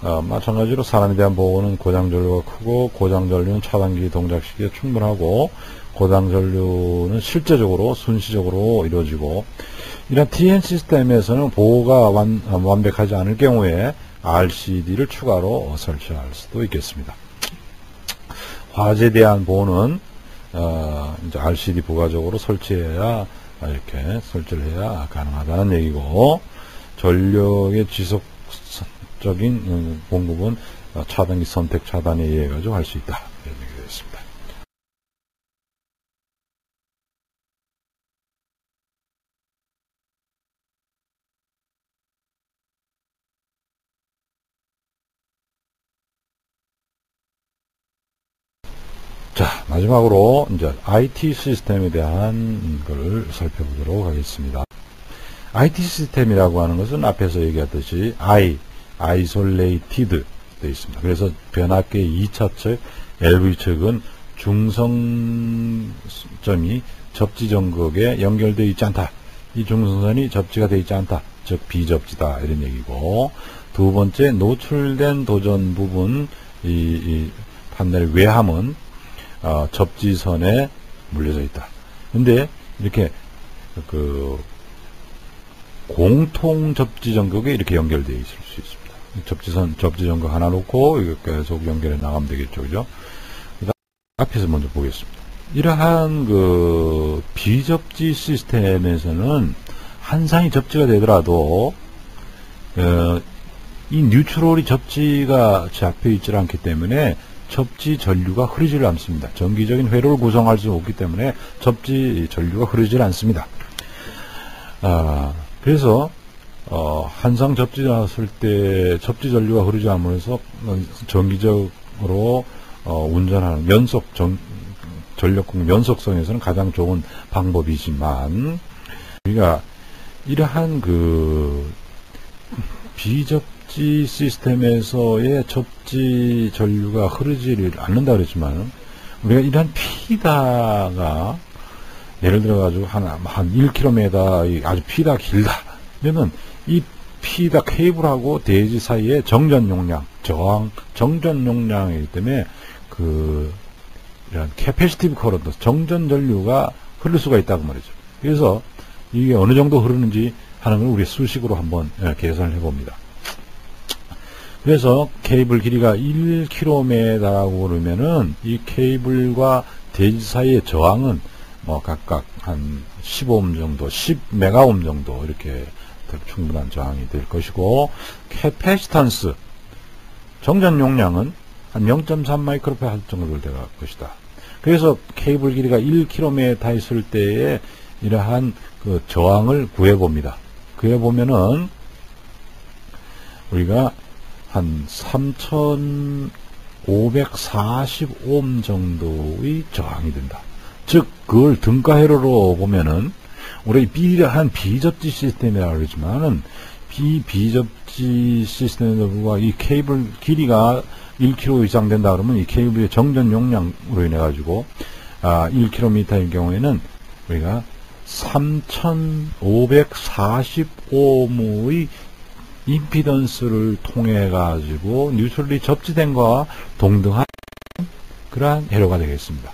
마찬가지로 사람에 대한 보호는 고장전류가 크고, 고장전류는 차단기 동작시기에 충분하고, 고장전류는 실제적으로 순시적으로 이루어지고, 이런 TN 시스템에서는 보호가 완벽하지 않을 경우에 RCD를 추가로 설치할 수도 있겠습니다. 화재에 대한 보호는 이제 RCD 부가적으로 설치해야, 이렇게 설치를 해야 가능하다는 얘기고, 전력의 지속적인 공급은 차단기 선택 차단에 의해 가지고 할 수 있다. 이런 얘기가 있습니다. 자, 마지막으로 이제 IT 시스템에 대한 걸 살펴보도록 하겠습니다. IT 시스템이라고 하는 것은 앞에서 얘기했듯이 isolated 되어 있습니다. 그래서 변압기의 2차측, LV측은 중성점이 접지 전극에 연결되어 있지 않다. 이 중성선이 접지가 되어 있지 않다. 즉 비접지다 이런 얘기고, 두 번째 노출된 도전 부분 이 판넬 외함은 접지선에 물려져 있다. 근데 이렇게 그 공통 접지 전극에 이렇게 연결되어 있을 수 있습니다. 접지 전극 하나 놓고 이거 계속 연결해 나가면 되겠죠, 그죠? 그다음 앞에서 먼저 보겠습니다. 이러한 그 비접지 시스템에서는 한 쌍이 접지가 되더라도 이 뉴트럴이 접지가 잡혀 있지 않기 때문에 접지 전류가 흐르지를 않습니다. 정기적인 회로를 구성할 수 없기 때문에 접지 전류가 흐르질 않습니다. 그래서 한 쌍 접지 나왔을 때 접지 전류가 흐르지 않으면서 정기적으로 운전하는 전력공 연속성에서는 가장 좋은 방법이지만, 우리가 이러한 그 비접지 시스템에서의 접지 전류가 흐르지를 않는다 그랬지만, 우리가 이러한 피다가 예를 들어 가지고 한 1km 아주 피다 길다 이는 이 피다 케이블하고 대지 사이의 정전 용량, 정전 용량이기 때문에 이런 캐패시티브 커런트, 정전 전류가 흐를 수가 있다고 말이죠. 그래서 이게 어느 정도 흐르는지 하는 걸 우리 수식으로 한번 계산을 해봅니다. 그래서 케이블 길이가 1km라고 그러면은 이 케이블과 대지 사이의 저항은 뭐 각각 한 15옴 정도, 10메가옴 정도 이렇게 충분한 저항이 될 것이고, 캐패시턴스 정전 용량은 한 0.3 마이크로파라드 정도 될 것이다. 그래서 케이블 길이가 1km 있을 때에 이러한 그 저항을 구해봅니다. 구해보면은 우리가 한 3540옴 정도의 저항이 된다. 즉 그걸 등가회로로 보면은 우리 비접지 시스템이라고 그러지만은 비접지 시스템에도 불구하고 이 케이블 길이가 1km 이상 된다 그러면 이 케이블의 정전 용량으로 인해 가지고 1km인 경우에는 우리가 3540옴의 임피던스를 통해 가지고 뉴트럴이 접지된 것과 동등한 그러한 회로가 되겠습니다.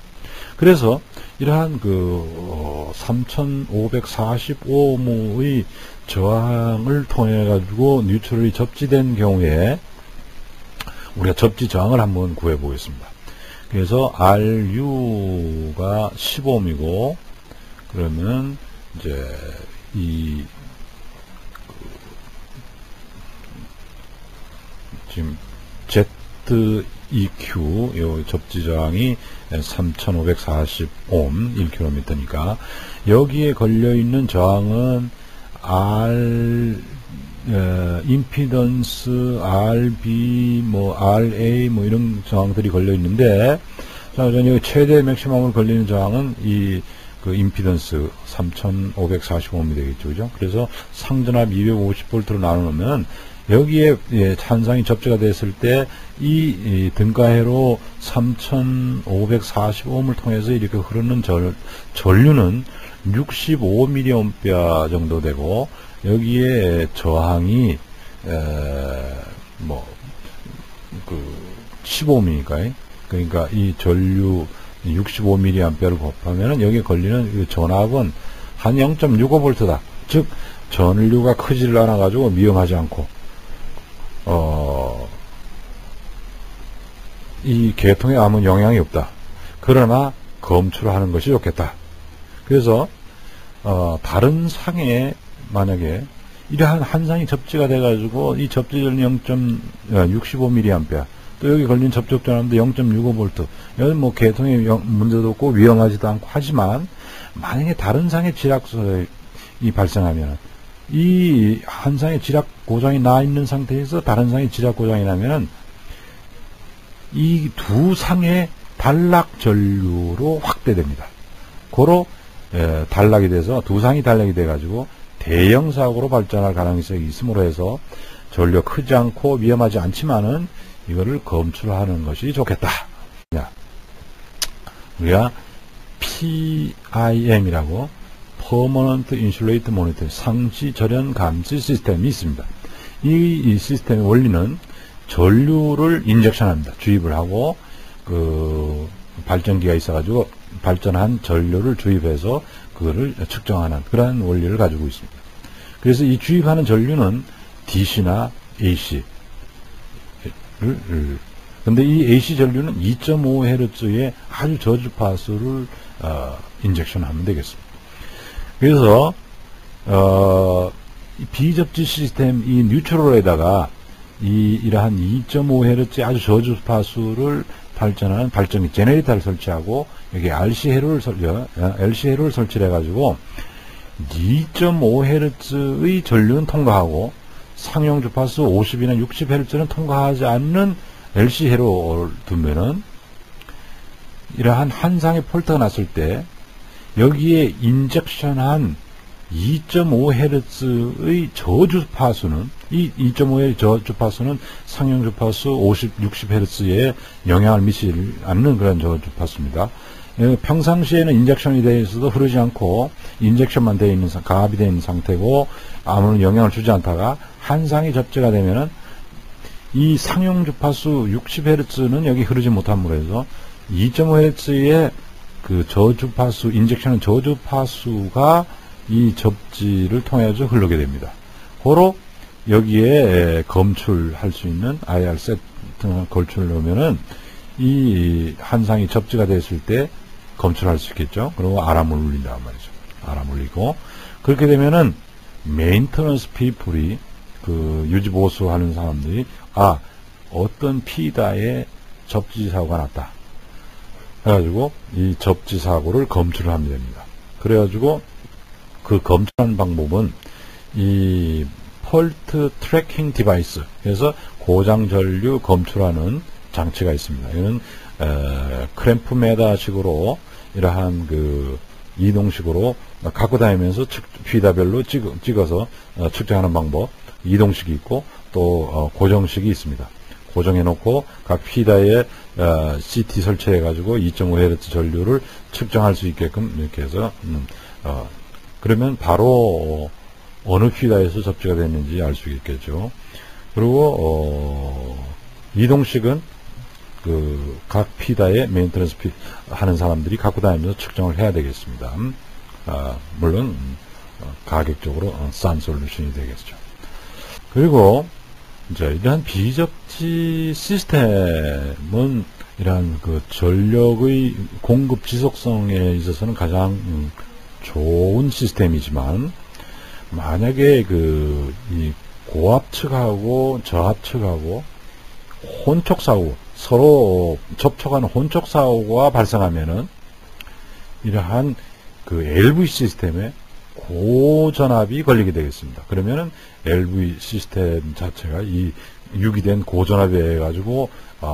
그래서 이러한 3545의 저항을 통해 가지고 뉴트럴이 접지된 경우에 우리가 접지 저항을 한번 구해 보겠습니다. 그래서 RU가 15옴이고, 그러면 이제 지금 ZEQ 요 접지 저항이 3540옴 1km니까 여기에 걸려 있는 저항은 임피던스, RB, RA 이런 저항들이 걸려 있는데, 자, 여기 최대 맥시멈을 걸리는 저항은 임피던스 3540옴이 되겠죠, 그죠? 그래서 상전압 250V로 나누면 여기에 한상이 접지가 됐을 때 이 등가회로 3540옴을 통해서 이렇게 흐르는 전류는 65mA 정도 되고, 여기에 저항이 15m니까 그러니까 이 전류 65mA를 곱하면은 여기에 걸리는 전압은 한 0.65V다. 즉 전류가 크지를 않아 가지고 위험하지 않고 이 계통에 아무 영향이 없다. 그러나 검출하는 것이 좋겠다. 그래서 다른 상에 만약에 이러한 한 상이 접지가 돼가지고 이 접지전이 0.65mA, 또 여기 걸린 접촉 전압도 0.65V, 여기 계통에 문제도 없고 위험하지도 않고, 하지만 만약에 다른 상의 지락이 발생하면, 이 한 상의 지락 고장이 나 있는 상태에서 다른 상의 지락 고장이 나면은 이 두 상의 단락 전류로 확대됩니다. 고로 단락이 돼서 두 상이 단락이 돼가지고 대형 사고로 발전할 가능성이 있으므로 해서 전류가 크지 않고 위험하지 않지만은 이거를 검출하는 것이 좋겠다. 우리가 PIM이라고 Permanent Insulated Monitoring, 상시 절연 감지 시스템이 있습니다. 이 시스템의 원리는 전류를 인젝션합니다. 주입을 하고 발전기가 있어가지고 발전한 전류를 주입해서 그거를 측정하는 그러한 원리를 가지고 있습니다. 그래서 이 주입하는 전류는 DC나 AC 근데 이 AC 전류는 2.5Hz의 아주 저주파수를 인젝션하면 되겠습니다. 그래서 비접지 시스템 이 뉴트럴에다가 이러한 2.5Hz의 아주 저주파수를 발전하는 발전기 제네레이터를 설치하고 여기 LC 회로를 설치해 가지고 2.5Hz의 전류는 통과하고 상용 주파수 50이나 60Hz는 통과하지 않는 LC 회로를 두면은 이러한 한 상의 폴트가 났을 때 여기에 인젝션한 2.5Hz의 저주파수는, 이 2.5Hz의 저주파수는 상형 주파수 50, 60Hz에 영향을 미치지 않는 그런 저주파수입니다. 평상시에는 인젝션이 되어 있어도 흐르지 않고 인젝션만 되어 있는, 가압이 되어 있는 상태고 아무런 영향을 주지 않다가 한상이 접지가 되면은 이 상용 주파수 60Hz는 여기 흐르지 못함으로 해서 2.5Hz의 그 저주파수, 인젝션은 저주파수가 이 접지를 통해서 흐르게 됩니다. 고로 여기에 검출할 수 있는 IR 세트나 걸출을 넣으면은 이 한상이 접지가 됐을 때 검출할 수 있겠죠. 그리고 아람을 울린단 말이죠. 아람 울리고, 그렇게 되면은 메인터넌스 피플이, 그 유지보수 하는 사람들이, 어떤 피다에 접지 사고가 났다 해가지고 이 접지 사고를 검출을 하면 됩니다. 그래가지고 그 검출하는 방법은 이 폴트 트래킹 디바이스, 그래서 고장 전류 검출하는 장치가 있습니다. 이거는 크램프 메다식으로 이러한 그 이동식으로 갖고 다니면서 휘다별로 찍어서 측정하는 방법, 이동식이 있고 또 고정식이 있습니다. 고정해 놓고 각 휘다에 CT 설치해 가지고 2.5Hz 전류를 측정할 수 있게끔 이렇게 해서 그러면 바로 어느 휘다에서 접지가 됐는지 알 수 있겠죠. 그리고 이동식은 그 각 피다에 메인터넌스 하는 사람들이 갖고 다니면서 측정을 해야 되겠습니다. 물론 가격적으로 싼 솔루션이 되겠죠. 그리고 이제 이러한 비접지 시스템은 이러한 그 전력의 공급 지속성에 있어서는 가장 좋은 시스템이지만, 만약에 이 고압측하고 저압측하고 혼촉사고, 서로 접촉하는 혼촉사고가 발생하면은 이러한 그 LV 시스템에 고전압이 걸리게 되겠습니다. 그러면은 LV 시스템 자체가 이 유기된 고전압에 의해 가지고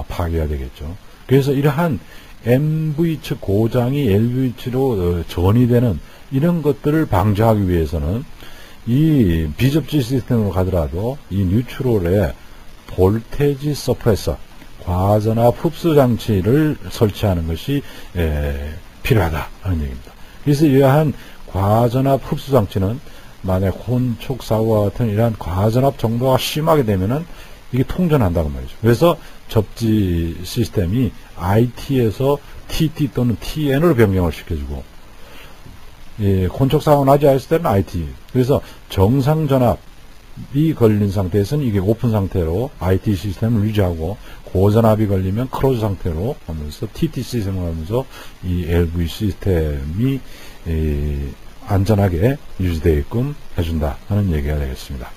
파괴가 되겠죠. 그래서 이러한 MV 측 고장이 LV 측으로 전이되는 이런 것들을 방지하기 위해서는 이 비접지 시스템으로 가더라도 이 뉴트럴에 볼테지 서프레서, 과전압 흡수 장치를 설치하는 것이 필요하다 하는 얘기입니다. 그래서 이러한 과전압 흡수 장치는 만약 혼촉사고와 같은 이러한 과전압 정도가 심하게 되면은 이게 통전한다고 말이죠. 그래서 접지 시스템이 IT에서 TT 또는 TN으로 변경을 시켜주고, 혼촉사고 나지 않았을 때는 IT. 그래서 정상 전압이 걸린 상태에서는 이게 오픈 상태로 IT 시스템을 유지하고, 고전압이 걸리면 클로즈 상태로 하면서 TT 시스템을 하면서 이 LV 시스템이 안전하게 유지되게끔 해준다 하는 얘기가 되겠습니다.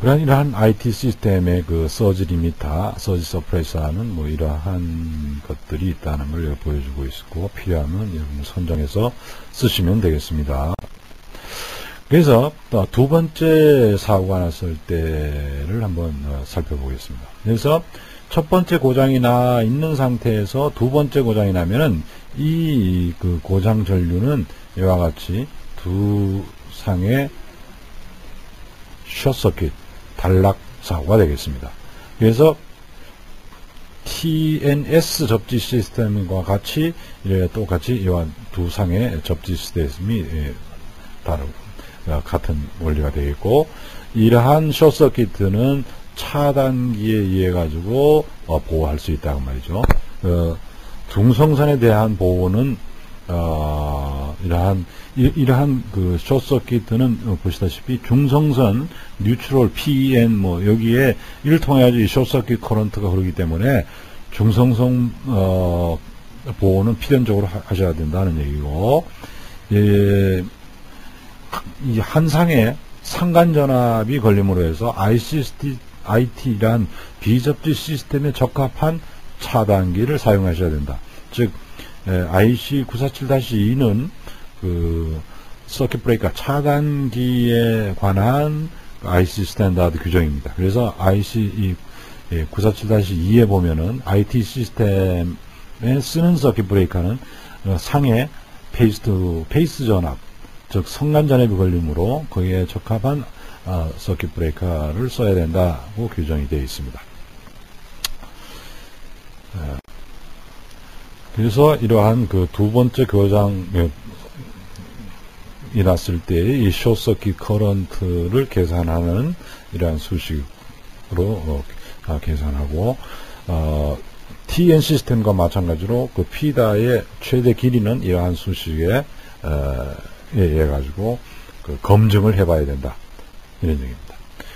그런 이러한 IT 시스템의 그 서지 리미터, 서지 서프레서는 뭐 이러한 것들이 있다는 걸 여기 보여주고 있고, 필요하면 여러분 선정해서 쓰시면 되겠습니다. 그래서 두 번째 사고가 났을 때를 한번 살펴보겠습니다. 그래서 첫 번째 고장이 나 있는 상태에서 두 번째 고장이 나면은 이 그 고장 전류는 이와 같이 두 상의 숏서킷, 단락 사고가 되겠습니다. 그래서 TNS 접지 시스템과 같이 똑같이 이와 두 상의 접지 시스템이 다르고 같은 원리가 되겠고, 이러한 숏서킷은 차단기에 의해 가지고 보호할 수 있다고 말이죠. 중성선에 대한 보호는 이러한 그 숏서킷은 보시다시피 중성선, 뉴트럴, PEN 뭐 여기에 이를 통해 가지고 숏서킷 커런트가 흐르기 때문에 중성선 보호는 필연적으로 하셔야 된다는 얘기고, 이 한상에 상간전압이 걸림으로 해서 IT란 비접지 시스템에 적합한 차단기를 사용하셔야 된다. 즉 IC 947-2는 그 서킷 브레이커 차단기에 관한 IC 스탠다드 규정입니다. 그래서 IC 947-2에 보면은 IT 시스템에 쓰는 서킷 브레이커는 상해 페이스 전압 즉 성간 전압이 걸리므로 거기에 적합한 서킷 브레이커를 써야 된다고 규정이 되어 있습니다. 그래서 이러한 그 두 번째 고장이 났을 때 이 숏서킷 커런트를 계산하는 이러한 수식으로 계산하고, TN 시스템과 마찬가지로 그 피다의 최대 길이는 이러한 수식에 의해 가지고 그 검증을 해봐야 된다, 이런 얘기입니다.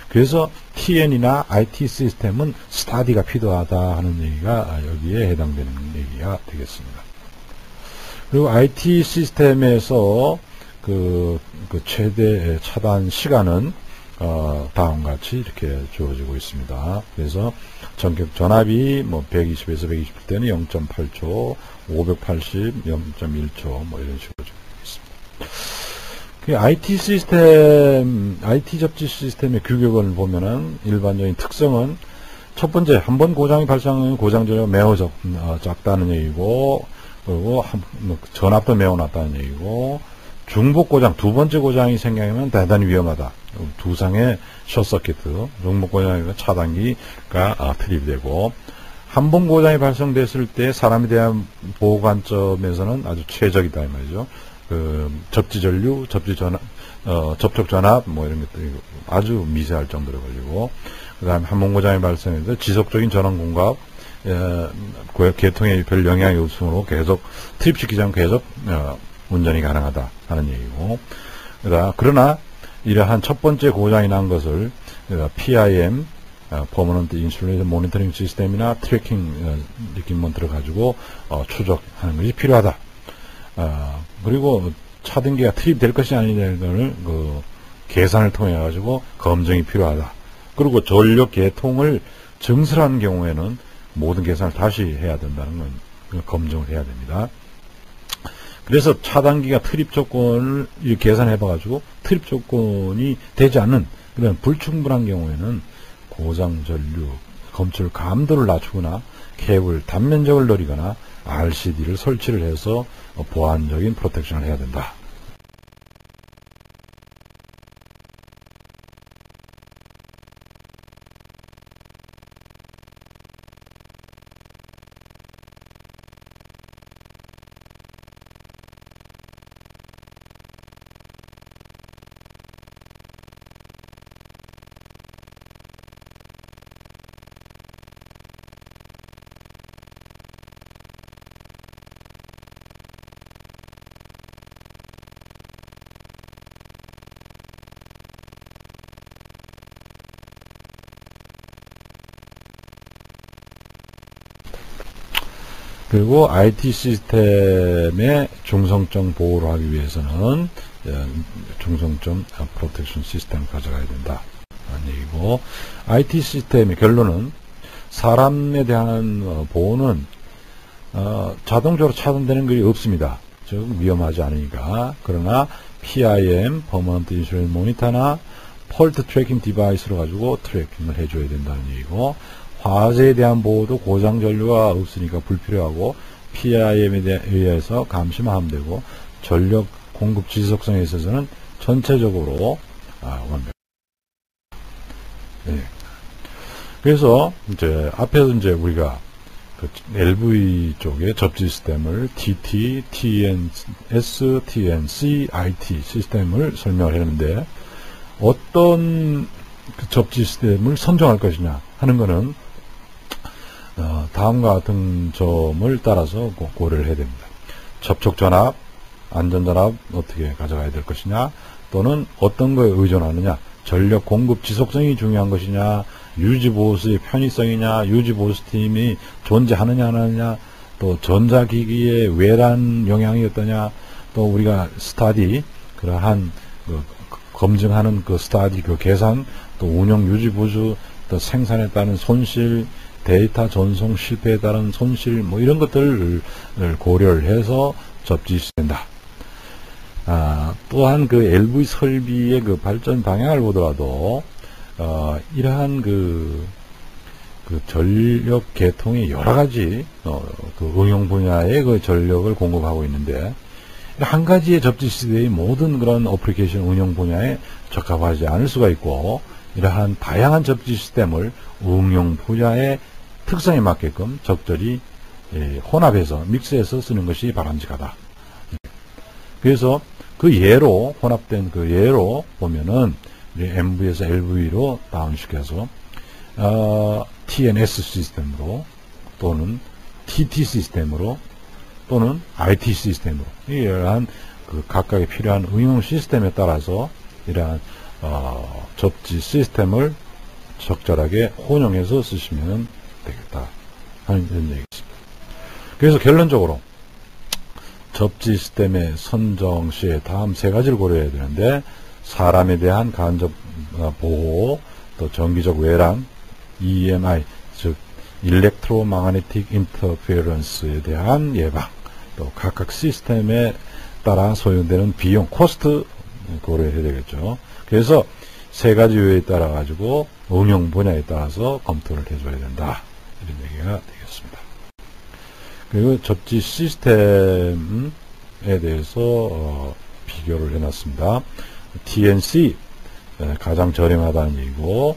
그래서 TN이나 IT 시스템은 스타디가 필요하다 하는 얘기가 여기에 해당되는 얘기가 되겠습니다. 그리고 IT 시스템에서 그 최대 차단 시간은 다음과 같이 이렇게 주어지고 있습니다. 그래서 전격 전압이 뭐 120에서 120 때는 0.8초, 580, 0.1초 뭐 이런 식으로 주어지고 있습니다. IT 시스템, IT 접지 시스템의 규격을 보면은 일반적인 특성은 첫 번째, 한 번 고장이 발생하면 고장 전압이 매우 작다는 얘기고, 그리고 전압도 매우 낮다는 얘기고, 중복 고장, 두 번째 고장이 생기면 대단히 위험하다. 두 상의 숏서킷, 중복 고장이면 차단기가 투입이 되고, 한 번 고장이 발생됐을 때 사람에 대한 보호 관점에서는 아주 최적이다, 이 말이죠. 그 접지 전류, 접지 전압, 접촉 전압 뭐 이런 것들이 아주 미세할 정도로 걸리고, 그다음에 한 번 고장이 발생해서 지속적인 전원 공급, 계통에 별 영향이 없으므로 계속 투입시키지 않고 계속 운전이 가능하다 하는 얘기고, 그러나 이러한 첫 번째 고장이 난 것을 PIM, 퍼머넌트 인슐레이션 모니터링 시스템이나 트래킹 리퀴먼트를 가지고 추적하는 것이 필요하다. 그리고 차등기가 투입될 것이 아니냐는 그 계산을 통해 가지고 검증이 필요하다. 그리고 전력 계통을 증설하는 경우에는 모든 계산을 다시 해야 된다는 건 검증을 해야 됩니다. 그래서 차단기가 트립 조건을 계산해 봐가지고 트립 조건이 되지 않는 그런 불충분한 경우에는 고장 전류 검출 감도를 낮추거나 캡을 단면적을 늘리거나 RCD를 설치를 해서 보안적인 프로텍션을 해야 된다. 그리고 IT 시스템의 중성적 보호를 하기 위해서는 중성적 프로텍션 시스템을 가져가야 된다 하는 얘기고, IT 시스템의 결론은 사람에 대한 보호는 자동적으로 차단되는 것이 없습니다. 즉 위험하지 않으니까. 그러나 PIM, 퍼머넌트 인슐레이션 모니터나 폴트 트래킹 디바이스로 가지고 트래킹을 해줘야 된다는 얘기고, 화재에 대한 보호도 고장 전류가 없으니까 불필요하고 PIM에 의해서 감시만 하면 되고, 전력 공급 지속성에 있어서는 전체적으로 완벽. 네. 그래서 이제 앞에서 이제 우리가 그 LV 쪽의 접지 시스템을 TT, TNS, TNC, IT 시스템을 설명을 했는데, 어떤 그 접지 시스템을 선정할 것이냐 하는 것은 다음과 같은 점을 따라서 고려를 해야 됩니다. 접촉 전압, 안전 전압 어떻게 가져가야 될 것이냐, 또는 어떤 거에 의존하느냐, 전력 공급 지속성이 중요한 것이냐, 유지보수의 편의성이냐, 유지보수팀이 존재하느냐 안 하느냐, 또 전자기기의 외란 영향이 어떠냐, 또 우리가 스타디, 그러한 검증하는 그 스타디 그 계산, 또 운영 유지보수, 또 생산에 따른 손실, 데이터 전송 실패에 따른 손실, 뭐 이런 것들을 고려를 해서 접지해야 된다. 또한 그 LV 설비의 그 발전 방향을 보더라도 이러한 그 전력 계통의 여러 가지 그 응용 분야의 그 전력을 공급하고 있는데, 한 가지의 접지 시대의 모든 그런 어플리케이션 운영 분야에 적합하지 않을 수가 있고, 이러한 다양한 접지 시스템을 응용 분야의 특성에 맞게끔 적절히 혼합해서 믹스해서 쓰는 것이 바람직하다. 그래서 그 예로 혼합된 그 예로 보면은 MV에서 LV로 다운시켜서 TNS 시스템으로 또는 TT 시스템으로 또는 IT 시스템으로 이러한 그 각각의 필요한 응용 시스템에 따라서 이러한 접지 시스템을 적절하게 혼용해서 쓰시면 되겠다 하는 이런 얘기입니다. 그래서 결론적으로 접지 시스템의 선정 시에 다음 세 가지를 고려해야 되는데, 사람에 대한 간접 보호, 또 정기적 외랑, EMI, 즉 일렉트로마그네틱 인터페런스에 대한 예방, 또 각각 시스템에 따라 소요되는 비용, 코스트 고려해야 되겠죠. 그래서 세 가지 요에 따라 가지고 응용 분야에 따라서 검토를 해줘야 된다, 이런 얘기가 되겠습니다. 그리고 접지 시스템에 대해서 비교를 해놨습니다. TNC 가장 저렴하다는 얘기고,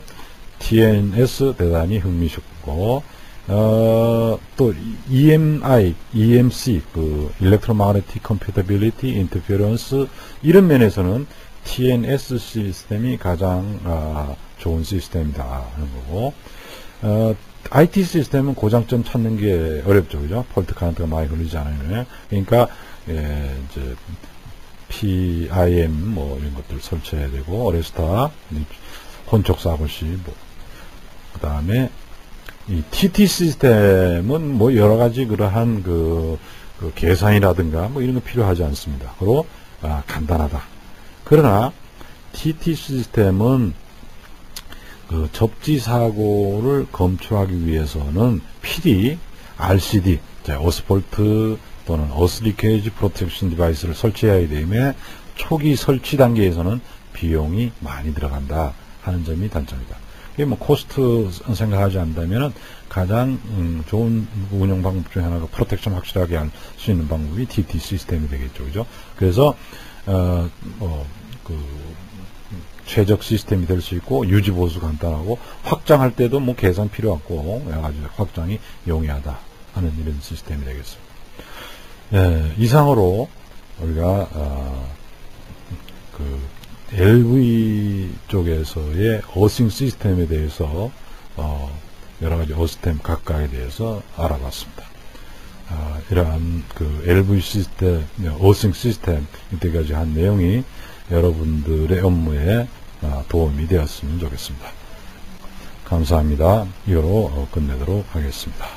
TNS 대단히 흥미쉽고, 또 EMI, EMC 그 Electromagnetic Compatibility Interference 이런 면에서는 TNS 시스템이 가장 좋은 시스템이다 하는 거고, IT 시스템은 고장점 찾는 게 어렵죠, 그죠? 폴트 카운트가 많이 걸리지 않아요. 그러니까 이제 PIM 뭐 이런 것들 설치해야 되고, 어레스타, 혼촉 사고시, 뭐 그다음에 이 TT 시스템은 뭐 여러 가지 그러한 그 계산이라든가 뭐 이런 거 필요하지 않습니다. 그리고 간단하다. 그러나 TT 시스템은 그 접지 사고를 검출하기 위해서는 필히 RCD, 어스폴트 또는 어스리케이지 프로텍션 디바이스를 설치해야 하기 때문에 초기 설치 단계에서는 비용이 많이 들어간다 하는 점이 단점이다. 이게 뭐 코스트 생각하지 않는다면은 가장 좋은 운영 방법 중에 하나가 프로텍션 확실하게 할 수 있는 방법이 TT 시스템이 되겠죠, 그죠? 그래서 최적 시스템이 될 수 있고, 유지 보수 간단하고, 확장할 때도 뭐 계산 필요 없고, 여러 가지 확장이 용이하다 하는 이런 시스템이 되겠습니다. 이상으로 우리가 LV 쪽에서의 어싱 시스템에 대해서 여러 가지 어시스템 각각에 대해서 알아봤습니다. 이러한 그 LV 시스템, 어싱 시스템 이때까지 한 내용이 여러분들의 업무에 도움이 되었으면 좋겠습니다. 감사합니다. 이거로 끝내도록 하겠습니다.